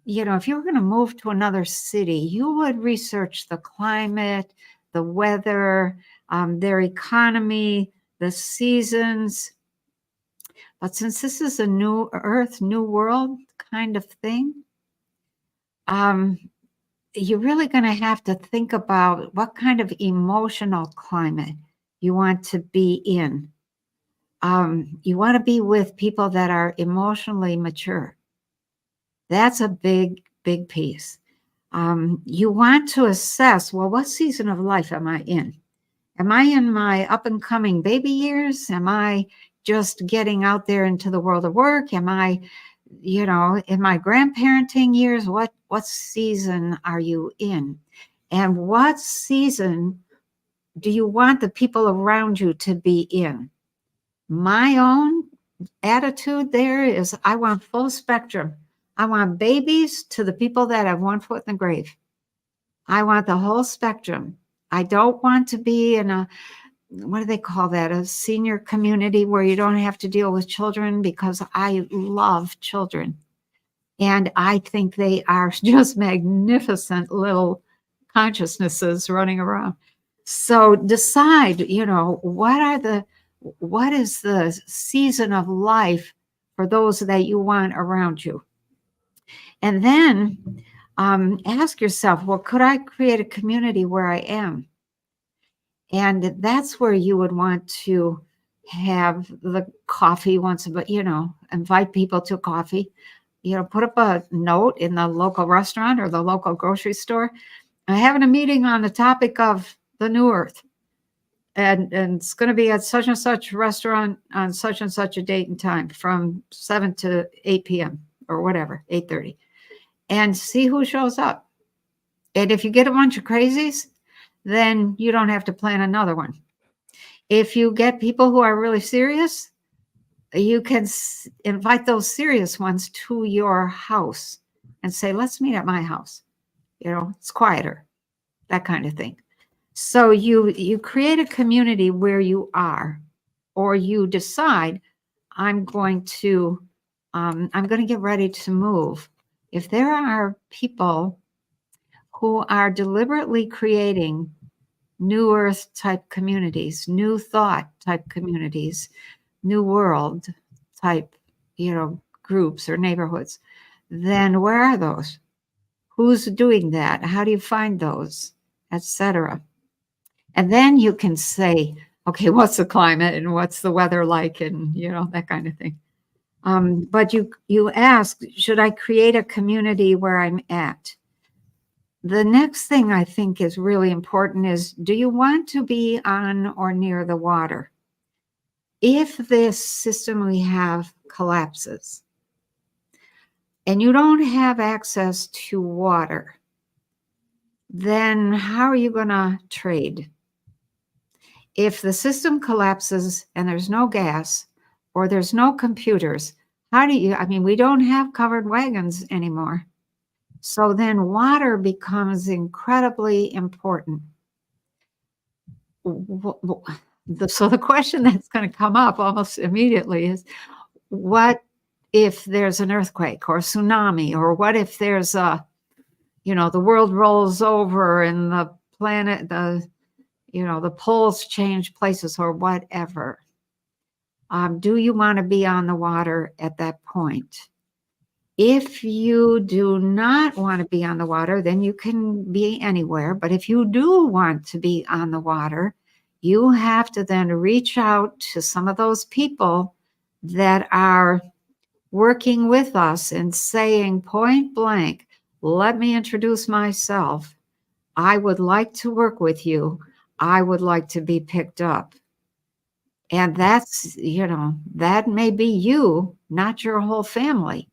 if you were going to move to another city, you would research the climate, the weather, their economy, the seasons. But since this is a new earth, new world kind of thing, um, you're really going to have to think about what kind of emotional climate you want to be in. You want to be with people that are emotionally mature. That's a big, big piece. You want to assess, well, what season of life am I in? Am I in my up and coming baby years? Am I just getting out there into the world of work? Am I, in my grandparenting years? What season are you in? And what season do you want the people around you to be in? My own attitude there is I want full spectrum. I want babies to the people that have one foot in the grave. I want the whole spectrum. I don't want to be in a, what do they call that? A senior community where you don't have to deal with children, because I love children. And I think they are just magnificent little consciousnesses running around. So decide, what is the season of life for those that you want around you? And then ask yourself, well, could I create a community where I am? And that's where you would want to have the coffee once, but invite people to coffee. Put up a note in the local restaurant or the local grocery store. I'm having a meeting on the topic of the new earth. And it's going to be at such and such restaurant on such and such a date and time from 7 to 8 p.m. or whatever, 8:30. And see who shows up. And if you get a bunch of crazies, then you don't have to plan another one. If you get people who are really serious, you can invite those serious ones to your house and say, let's meet at my house. It's quieter, that kind of thing. So you create a community where you are, or you decide, I'm going to get ready to move. If there are people who are deliberately creating new earth type communities, new thought type communities, new world type, groups or neighborhoods, then where are those? Who's doing that? How do you find those, etc.? And then you can say, okay, what's the climate and what's the weather like, and that kind of thing. But you ask, should I create a community where I'm at? The next thing I think is really important is, do you want to be on or near the water? If this system we have collapses and you don't have access to water, then how are you going to trade? If the system collapses and there's no gas or there's no computers, we don't have covered wagons anymore. So then water becomes incredibly important. So the question that's going to come up almost immediately is, what if there's an earthquake or a tsunami, or what if there's the world rolls over and the planet, the poles change places or whatever? Do you want to be on the water at that point? If you do not want to be on the water, then you can be anywhere. But if you do want to be on the water, you have to then reach out to some of those people that are working with us and saying point blank, let me introduce myself. I would like to work with you. I would like to be picked up. And that's, that may be you, not your whole family,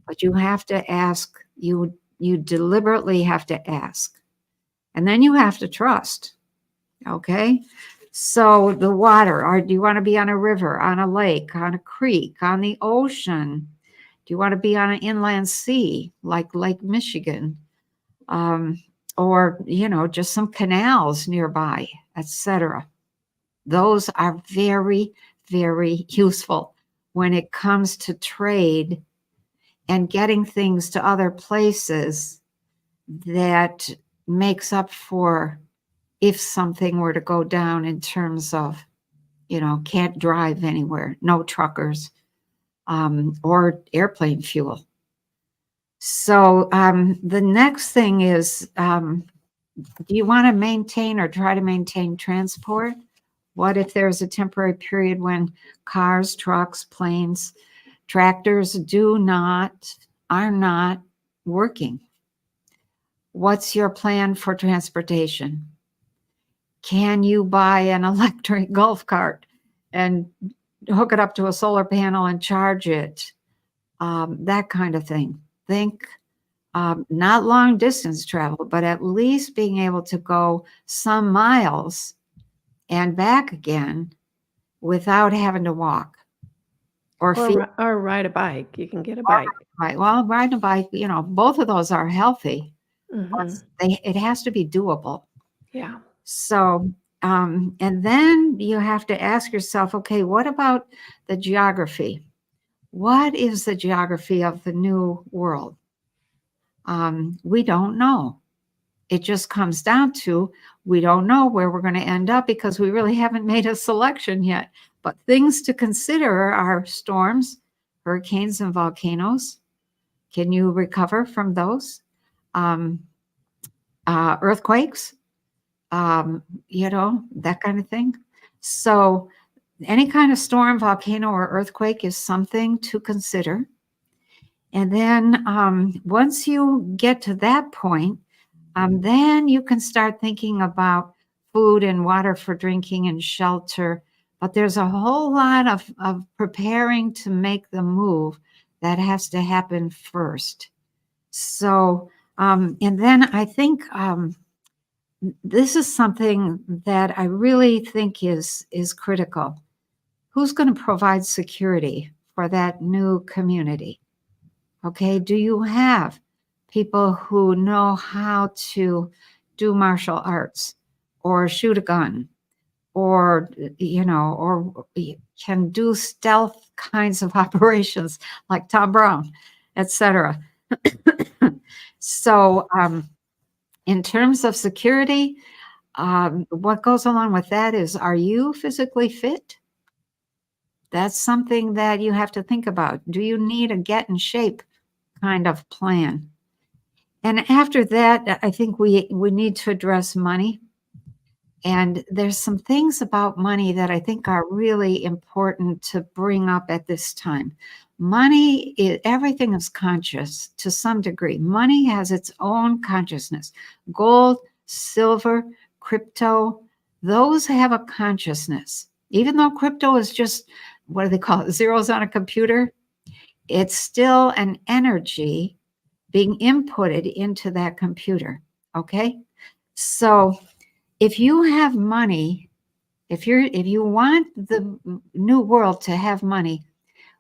but you have to ask, you deliberately have to ask. And then you have to trust. Okay. So the water, or do you want to be on a river, on a lake, on a creek, on the ocean? Do you want to be on an inland sea like Lake Michigan? Or, just some canals nearby, etc. Those are very, very useful when it comes to trade and getting things to other places that makes up for if something were to go down in terms of, can't drive anywhere, no truckers, or airplane fuel. So the next thing is, do you want to maintain or try to maintain transport? What if there's a temporary period when cars, trucks, planes, tractors are not working? What's your plan for transportation? Can you buy an electric golf cart and hook it up to a solar panel and charge it? That kind of thing. Think not long distance travel, but at least being able to go some miles and back again without having to walk or feel. Or ride a bike. You can get a Or bike. right. Well, riding a bike, both of those are healthy. Hmm. It has to be doable. Yeah. So, and then you have to ask yourself, okay, what about the geography? What is the geography of the new world? We don't know. It just comes down to we don't know where we're going to end up because we really haven't made a selection yet. But things to consider are storms, hurricanes, and volcanoes. Can you recover from those? Earthquakes, that kind of thing. So any kind of storm, volcano, or earthquake is something to consider. And then once you get to that point, then you can start thinking about food and water for drinking and shelter. But there's a whole lot of preparing to make the move that has to happen first. So, and then I think this is something that I really think is critical. Who's going to provide security for that new community? Okay, do you have people who know how to do martial arts or shoot a gun or or can do stealth kinds of operations like Tom Brown, etc. So in terms of security, what goes along with that is, are you physically fit? That's something that you have to think about. Do you need a get in shape kind of plan? And after that, I think we need to address money. And there's some things about money that I think are really important to bring up at this time. Money, everything is conscious to some degree. Money has its own consciousness. Gold, silver, crypto, those have a consciousness. Even though crypto is just, what do they call it, zeros on a computer, it's still an energy being inputted into that computer. Okay? So if you have money, if you want the new world to have money,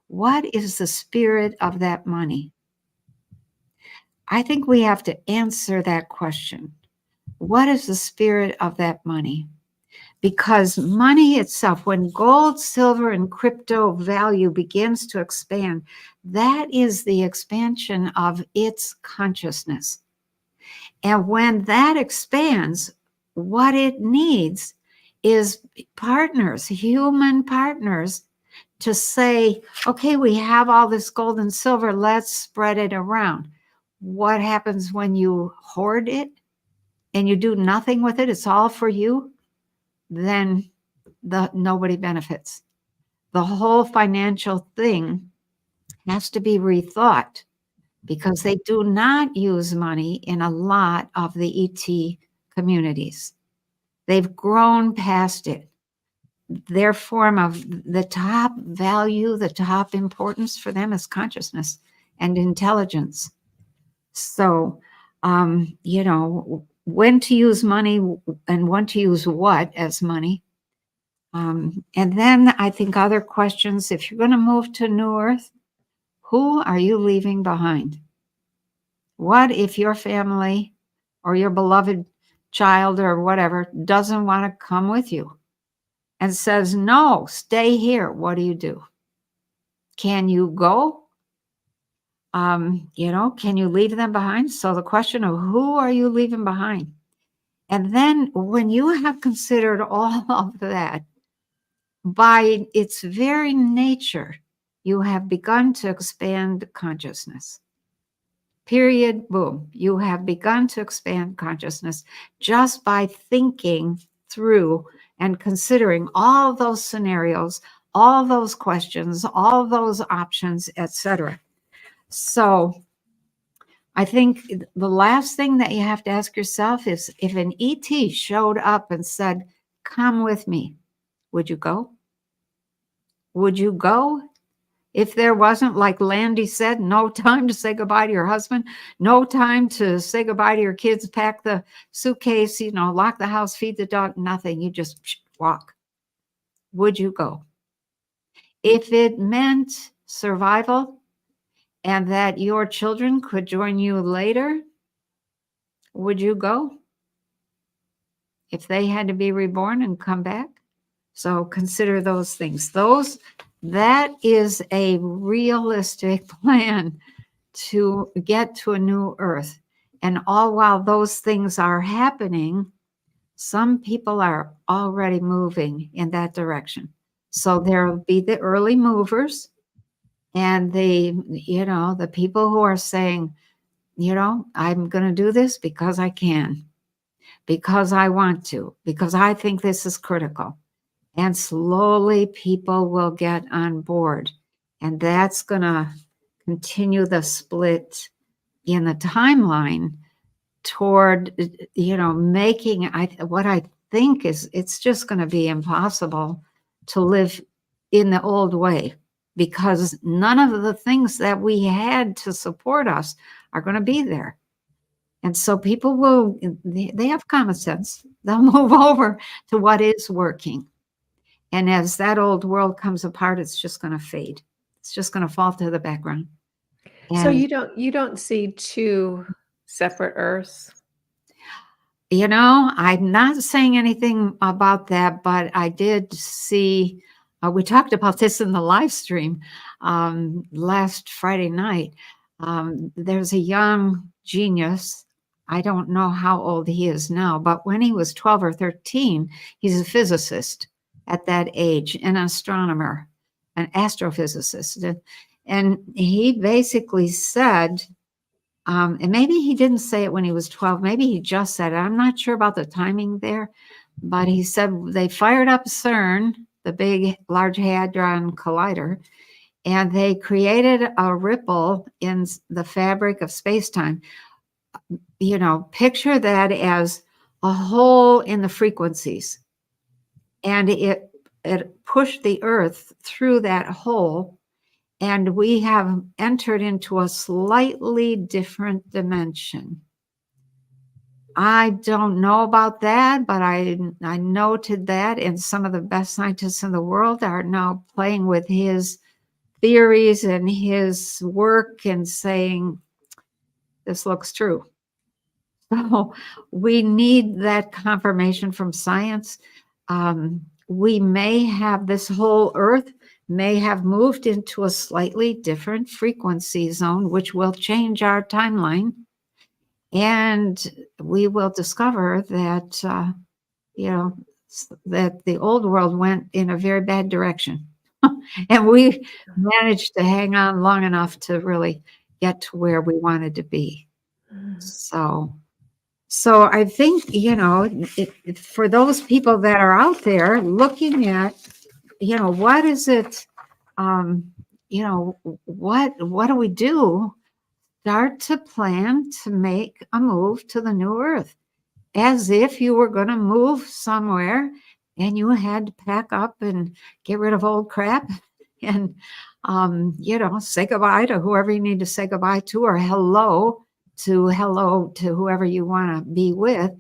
what is the spirit of that money? I think we have to answer that question. What is the spirit of that money? Because money itself, when gold, silver, and crypto value begins to expand, that is the expansion of its consciousness. And when that expands, what it needs is partners, human partners, to say, okay, we have all this gold and silver, let's spread it around. What happens when you hoard it and you do nothing with it? It's all for you. Then nobody benefits. The whole financial thing has to be rethought because they do not use money in a lot of the ET communities. They've grown past it. Their form of the top value, the top importance for them is consciousness and intelligence. So, when to use money and when to use what as money. And then I think other questions, if you're going to move to New Earth, who are you leaving behind? What if your family or your beloved child or whatever doesn't want to come with you and says, no, stay here? What do you do? Can you go? Can you leave them behind? So the question of who are you leaving behind? And then when you have considered all of that, by its very nature, you have begun to expand consciousness. Period, boom. You have begun to expand consciousness just by thinking through and considering all those scenarios, all those questions, all those options, etc. So I think the last thing that you have to ask yourself is, if an ET showed up and said, "Come with me," would you go? Would you go? If there wasn't, like Landy said, no time to say goodbye to your husband, no time to say goodbye to your kids, pack the suitcase, lock the house, feed the dog, nothing. You just walk. Would you go? If it meant survival and that your children could join you later, would you go? If they had to be reborn and come back? So consider those things. That is a realistic plan to get to a new earth. And all while those things are happening, some people are already moving in that direction. So there'll be the early movers and the people who are saying, I'm going to do this because I can, because I want to, because I think this is critical. And slowly people will get on board. And that's going to continue the split in the timeline toward, making what I think is, it's just going to be impossible to live in the old way, because none of the things that we had to support us are going to be there. And so people they have common sense. They'll move over to what is working. And as that old world comes apart, it's just going to fade. It's just going to fall to the background. So And, you don't see two separate Earths? I'm not saying anything about that, but I did see, we talked about this in the live stream last Friday night. There's a young genius. I don't know how old he is now, but when he was 12 or 13, he's a physicist at that age, an astronomer, an astrophysicist. And he basically said, and maybe he didn't say it when he was 12, maybe he just said it. I'm not sure about the timing there, but he said they fired up CERN, the big Large Hadron Collider, and they created a ripple in the fabric of space-time. Picture that as a hole in the frequencies. And it pushed the Earth through that hole, and we have entered into a slightly different dimension. I don't know about that, but I noted that, and some of the best scientists in the world are now playing with his theories and his work and saying, this looks true. So we need that confirmation from science. We may have, this whole Earth may have moved into a slightly different frequency zone, which will change our timeline. And we will discover that, that the old world went in a very bad direction. And we managed to hang on long enough to really get to where we wanted to be. So I think, for those people that are out there looking at, what is it, what do we do? Start to plan to make a move to the new earth, as if you were going to move somewhere and you had to pack up and get rid of old crap and, say goodbye to whoever you need to say goodbye to, or hello to whoever you want to be with,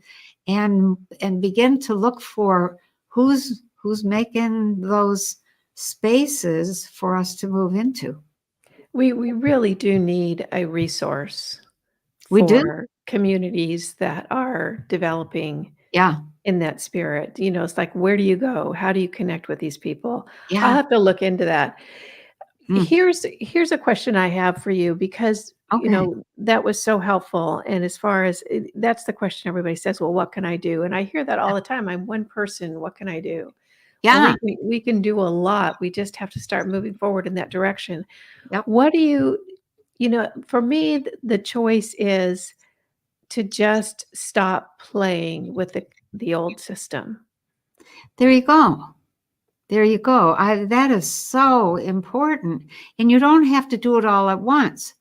and begin to look for who's making those spaces for us to move into. We really do need a resource We do. for communities that are developing Yeah. in that spirit. It's like, where do you go? How do you connect with these people? I'll Yeah. have to look into that. Mm, Here's a question I have for you because, okay. that was so helpful, and as far as that's the question everybody says, "Well, what can I do?" And I hear that all the time, "I'm one person, what can I do?" Well, Yeah. we can do a lot, we just have to start moving forward in that direction. Yep. What do for me, the choice is to just stop playing with the old system. There you go. There you go. That is so important. And you don't have to do it all at once.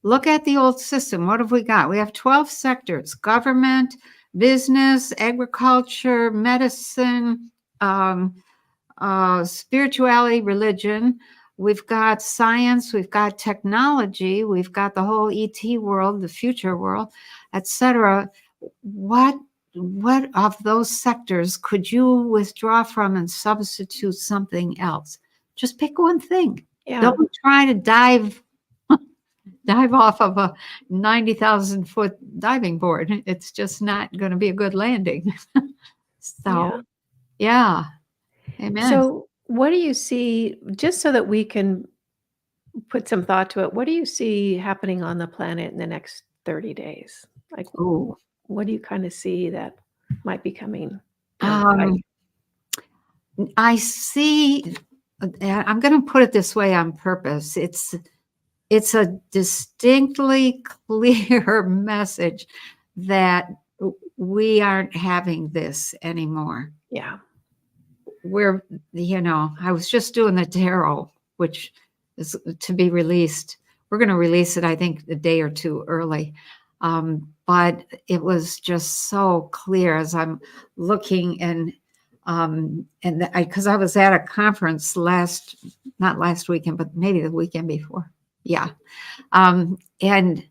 Look at the old system. What have we got? We have 12 sectors: government, business, agriculture, medicine, um, spirituality, religion. We've got science, we've got technology, we've got the whole ET world, the future world, etc. What what of those sectors could you withdraw from and substitute something else? Just pick one thing. Yeah, Don't try to dive off of a 90,000-foot diving board. It's just not going to be a good landing. So, yeah. yeah, amen. So, what do you see just so that we can put some thought to it, what do you see happening on the planet in the next 30 days? Like, Oh, what do you kinda see that might be coming down the pike? um, I see. I'm going to put it this way on purpose. It's a distinctly clear message that we aren't having this anymore. Yeah, We're, I was just doing the tarot, which is to be released. We're going to release it, I think, a day or two early. But it was just so clear as I'm looking and because I was at a conference not last weekend, but maybe the weekend before. Yeah. Um, and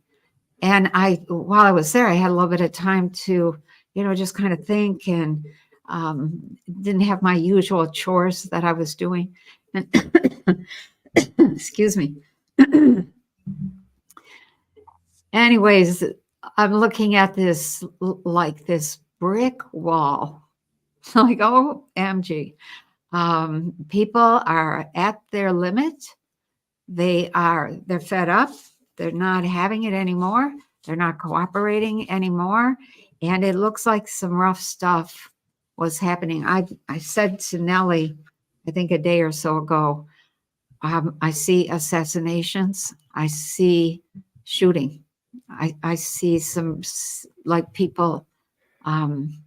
while I was there, I had a little bit of time to, just kind of think and didn't have my usual chores that I was doing. And excuse me. Anyways, I'm looking at this like this brick wall. Like, oh, MG. People are at their limit. They're fed up. They're not having it anymore. They're not cooperating anymore. And it looks like some rough stuff was happening. I said to Nellie, I think a day or so ago, I see assassinations. I see shooting. I see some like people, um,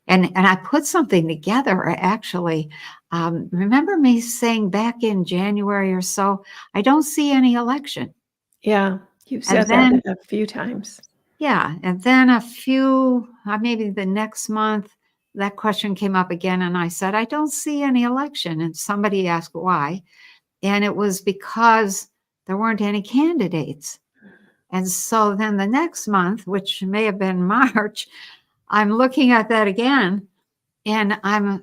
and I put something together actually. Remember me saying back in January or so, I don't see any election. yeah, you've And said that then, a few times. yeah, and then a few, maybe the next month, that question came up again. And I said, I don't see any election. And somebody asked why. And it was because there weren't any candidates. And so then the next month, which may have been March, I'm looking at that again and I'm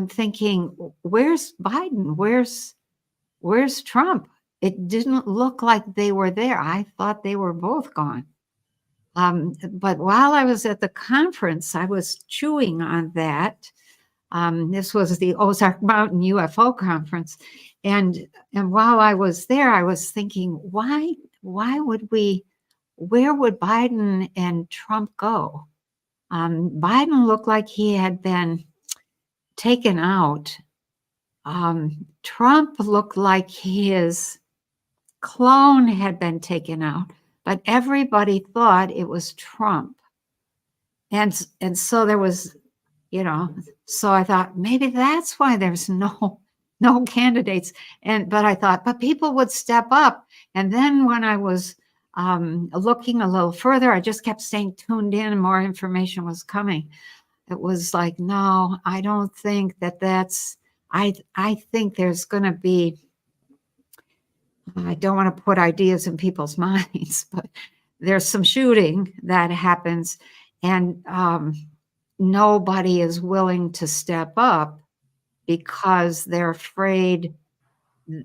thinking, where's Biden? Where's Trump? It didn't look like they were there. I thought they were both gone. But while I was at the conference, I was chewing on that. This was the Ozark Mountain UFO conference, and while I was there, I was thinking, why would we? Where would Biden and Trump go? Biden looked like he had been taken out. Trump looked like his clone had been taken out, but everybody thought it was Trump. And so there was, so I thought maybe that's why there's no candidates. But I thought, but people would step up. And then when I was looking a little further, I just kept staying tuned in and more information was coming. It was like, no, I don't think that's, I think there's going to be, I don't want to put ideas in people's minds, but there's some shooting that happens and nobody is willing to step up because they're afraid.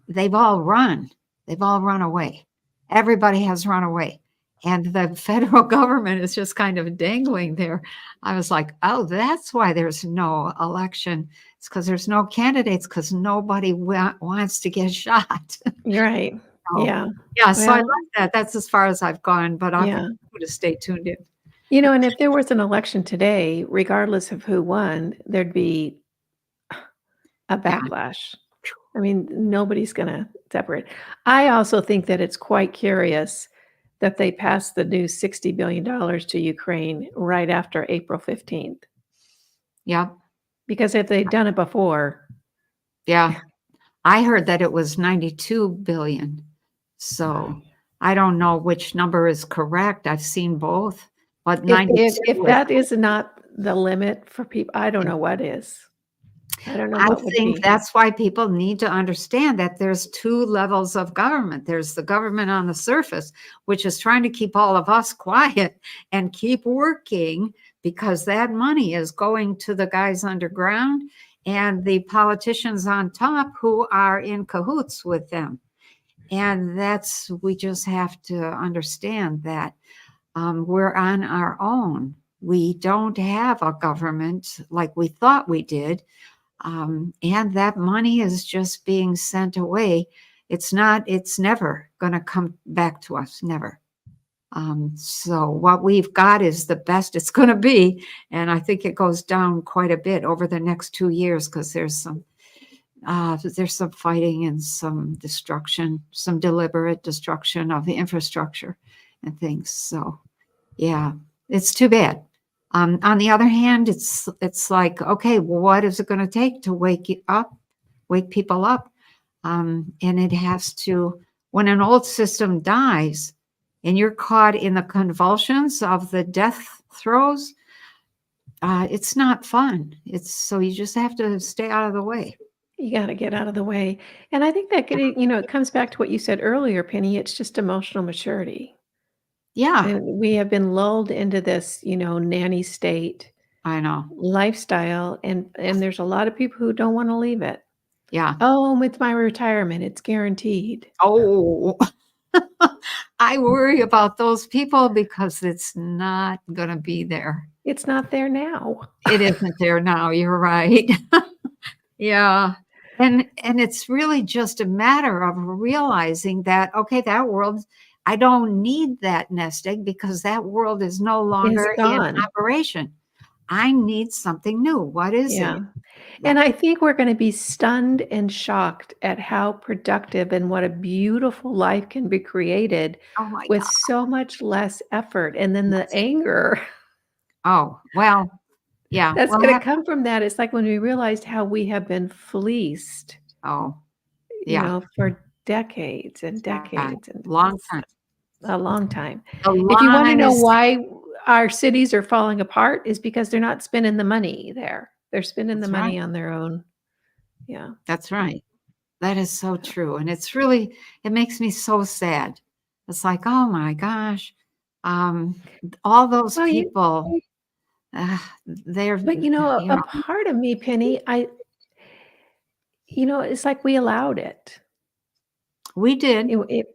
They've all run away. Everybody has run away. and the federal government is just kind of dangling there. I was like, oh, that's why there's no election. It's because there's no candidates because nobody wants to get shot. You're right. So, Yeah. yeah, so I like Well, that. That's as far as I've gone, but I'll yeah. continue to stay tuned in. And if there was an election today, regardless of who won, there'd be a Yeah, backlash. I mean, nobody's gonna separate. I also think that it's quite curious that they passed the new $60 billion to Ukraine right after April 15th, yeah, because if they'd done it before, yeah. I heard that it was 92 billion. So I don't know which number is correct. I've seen both, but if 92 is, that is not the limit for people, I don't know what is. I don't know I what would think be. that's why people need to understand that there's two levels of government. There's the government on the surface, which is trying to keep all of us quiet and keep working because that money is going to the guys underground and the politicians on top who are in cahoots with them. And we just have to understand that we're on our own. We don't have a government like we thought we did. And that money is just being sent away. It's never going to come back to us, never. So what we've got is the best it's going to be. And I think it goes down quite a bit over the next 2 years because there's some fighting and some destruction, some deliberate destruction of the infrastructure and things. So, yeah, it's too bad. On the other hand, it's like, okay, well, what is it going to take to wake people up? And it has to, when an old system dies and you're caught in the convulsions of the death throes, it's not fun. So you just have to stay out of the way. You gotta get out of the way. And I think that it comes back to what you said earlier, Penny. It's just emotional maturity. Yeah, And we have been lulled into this, nanny state I know. lifestyle, and there's a lot of people who don't wanna leave it. Yeah. "Oh, with my retirement, it's guaranteed." Oh, I worry about those people because it's not going to be there. It's not there now. It isn't there now. You're right. Yeah. And it's really just a matter of realizing that, okay, that world, I don't need that nest egg because that world is no It's longer in gone. operation. I need something new. What is it? Yeah. Yeah. And I think we're gonna be stunned and shocked at how productive and what a beautiful life can be created Oh my with God. so much less effort, and then the Yes. anger Oh, well, yeah. that's Well, gonna come from that. It's like when we realized how we have been fleeced, oh, yeah. for decades and Yeah. decades, and Long it's time. a long time. The If you wanna line know is, why our cities are falling apart is because they're not spending the money there. They're spending the that's right. money on their own. Yeah. That's right. That is so true. And it makes me so sad. It's like, oh my gosh, um, all those Well, you people, uh, they're, but, a part of me, Penny, it's like we allowed it. we did. It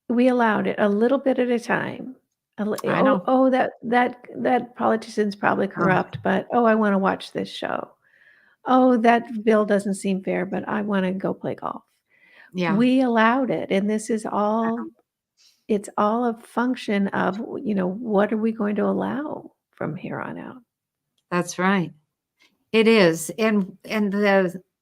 we allowed it a little bit at a time. I "Oh, know. oh, that politician's probably Oh, corrupt, but, oh, I wanna watch this show. Oh, that bill doesn't seem fair, but I wanna go play golf." yeah, We allowed it, and this is all it's all a function of, what are we going to allow from here on out? that's right. It is. And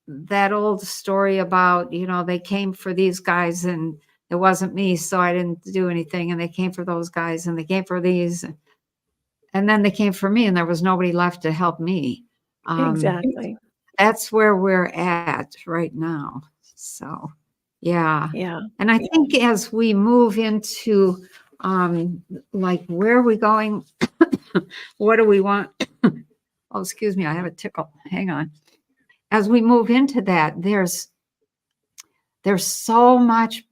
that old story about, they came for these guys and it wasn't me, so I didn't do anything. And they came for those guys and they came for these. And then they came for me and there was nobody left to help me. Exactly. That's where we're at right now. So, yeah. Yeah. And I think as we move into, like, where are we going? What do we want? Oh, excuse me, I have a tickle. Hang on. As we move into that, there's so much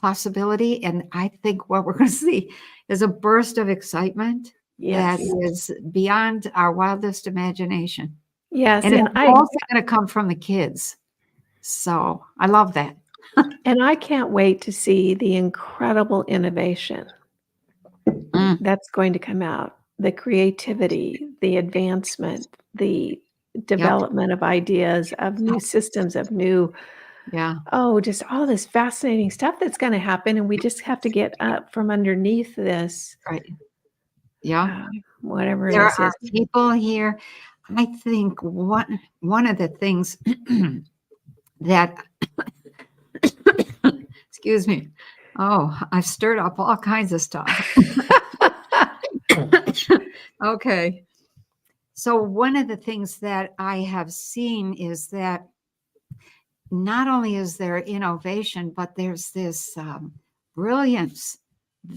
possibility, and I think what we're going to see is a burst of excitement that Yes. is beyond our wildest imagination. Yes, And it's and I also going to come from the kids. So I love that. and I can't wait to see the incredible innovation Mm, that's going to come out. The creativity, the advancement, the Yep. development of ideas, of new systems, of new Yeah. just all this fascinating stuff that's gonna happen, and we just have to get up from underneath this, Right. Yeah. whatever There this are is. people here. I think one of the things that excuse me. Oh, I've stirred up all kinds of stuff. Okay. So one of the things that I have seen is that not only is there innovation, but there's this brilliance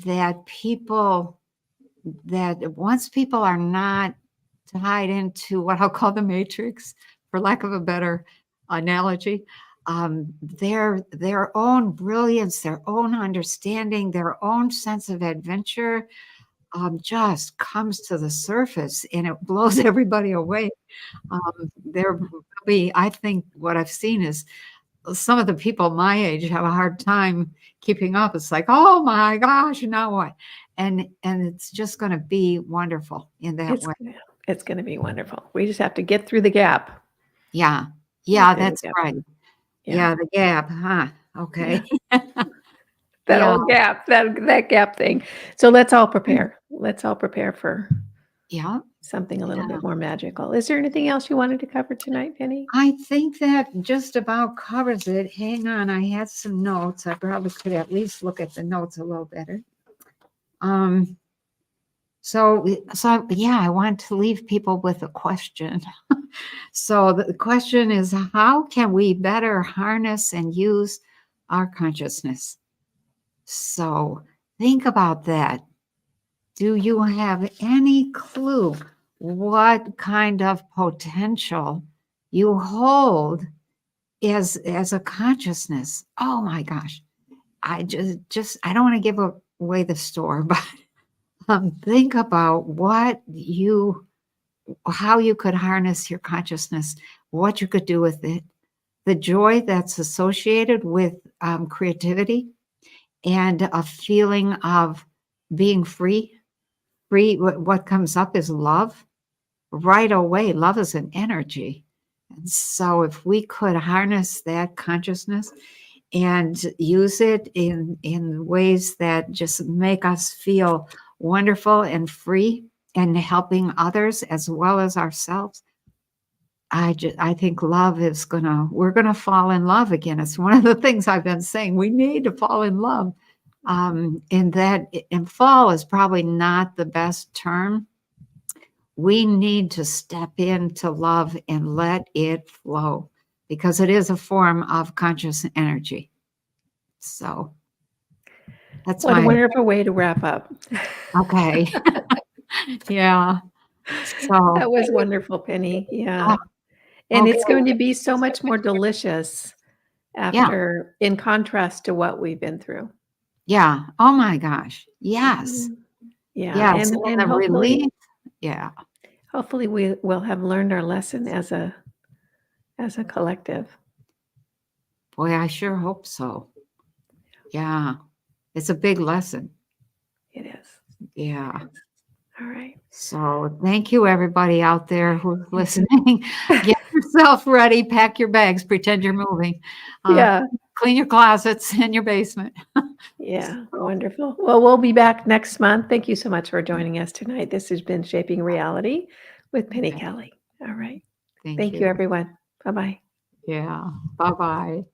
that once people are not tied into what I'll call the matrix, for lack of a better analogy, their own brilliance, their own understanding, their own sense of adventure just comes to the surface and it blows everybody away. There will be, I think what I've seen is some of the people my age have a hard time keeping up. It's like, oh my gosh, now what? And it's just going to be wonderful in that It's way. it's gonna be wonderful. We just have to get through the gap. Yeah. Get Yeah, through the that's gap. right. Yeah. Yeah, the gap, huh? Yeah. Okay. That Yeah. old gap, that gap thing. So let's all prepare. Let's all prepare for Yeah. something a little Yeah. bit more magical. Is there anything else you wanted to cover tonight, Penny? I think that just about covers it. Hang on, I had some notes. I probably could at least look at the notes a little better. So yeah, I want to leave people with a question. So the question is, how can we better harness and use our consciousness? So think about that. Do you have any clue what kind of potential you hold as a consciousness? Oh my gosh. I just I don't want to give away the store, but think about how you could harness your consciousness, what you could do with it, the joy that's associated with creativity, and a feeling of being free. Free. What comes up is love. Right away, love is an energy. And so if we could harness that consciousness and use it in ways that just make us feel wonderful and free and helping others as well as ourselves, I think we're gonna fall in love again. It's one of the things I've been saying. We need to fall in love. And fall is probably not the best term. We need to step into love and let it flow because it is a form of conscious energy. So that's What a my wonderful way to wrap up. okay. Yeah. So That was wonderful, Penny. Yeah. oh, And okay. it's going to be so much more delicious Yeah. in contrast to what we've been through. Yeah. Oh my gosh. Yes. Mhm. Yeah, Yes. And and the relief. Yeah. hopefully we will have learned our lesson as a collective. Boy, I sure hope so. Yeah. It's a big lesson. It is. Yeah. It is. All right. So thank you, everybody out there who's listening. Get yourself ready, pack your bags, pretend you're moving. Yeah. Clean your closets and your basement. Yeah. So, Wonderful. Well, we'll be back next month. Thank you so much for joining us tonight. This has been Shaping Reality with Penny okay. Kelly. All right. Thank Thank you, you. everyone. Bye-bye. Yeah. Bye-bye.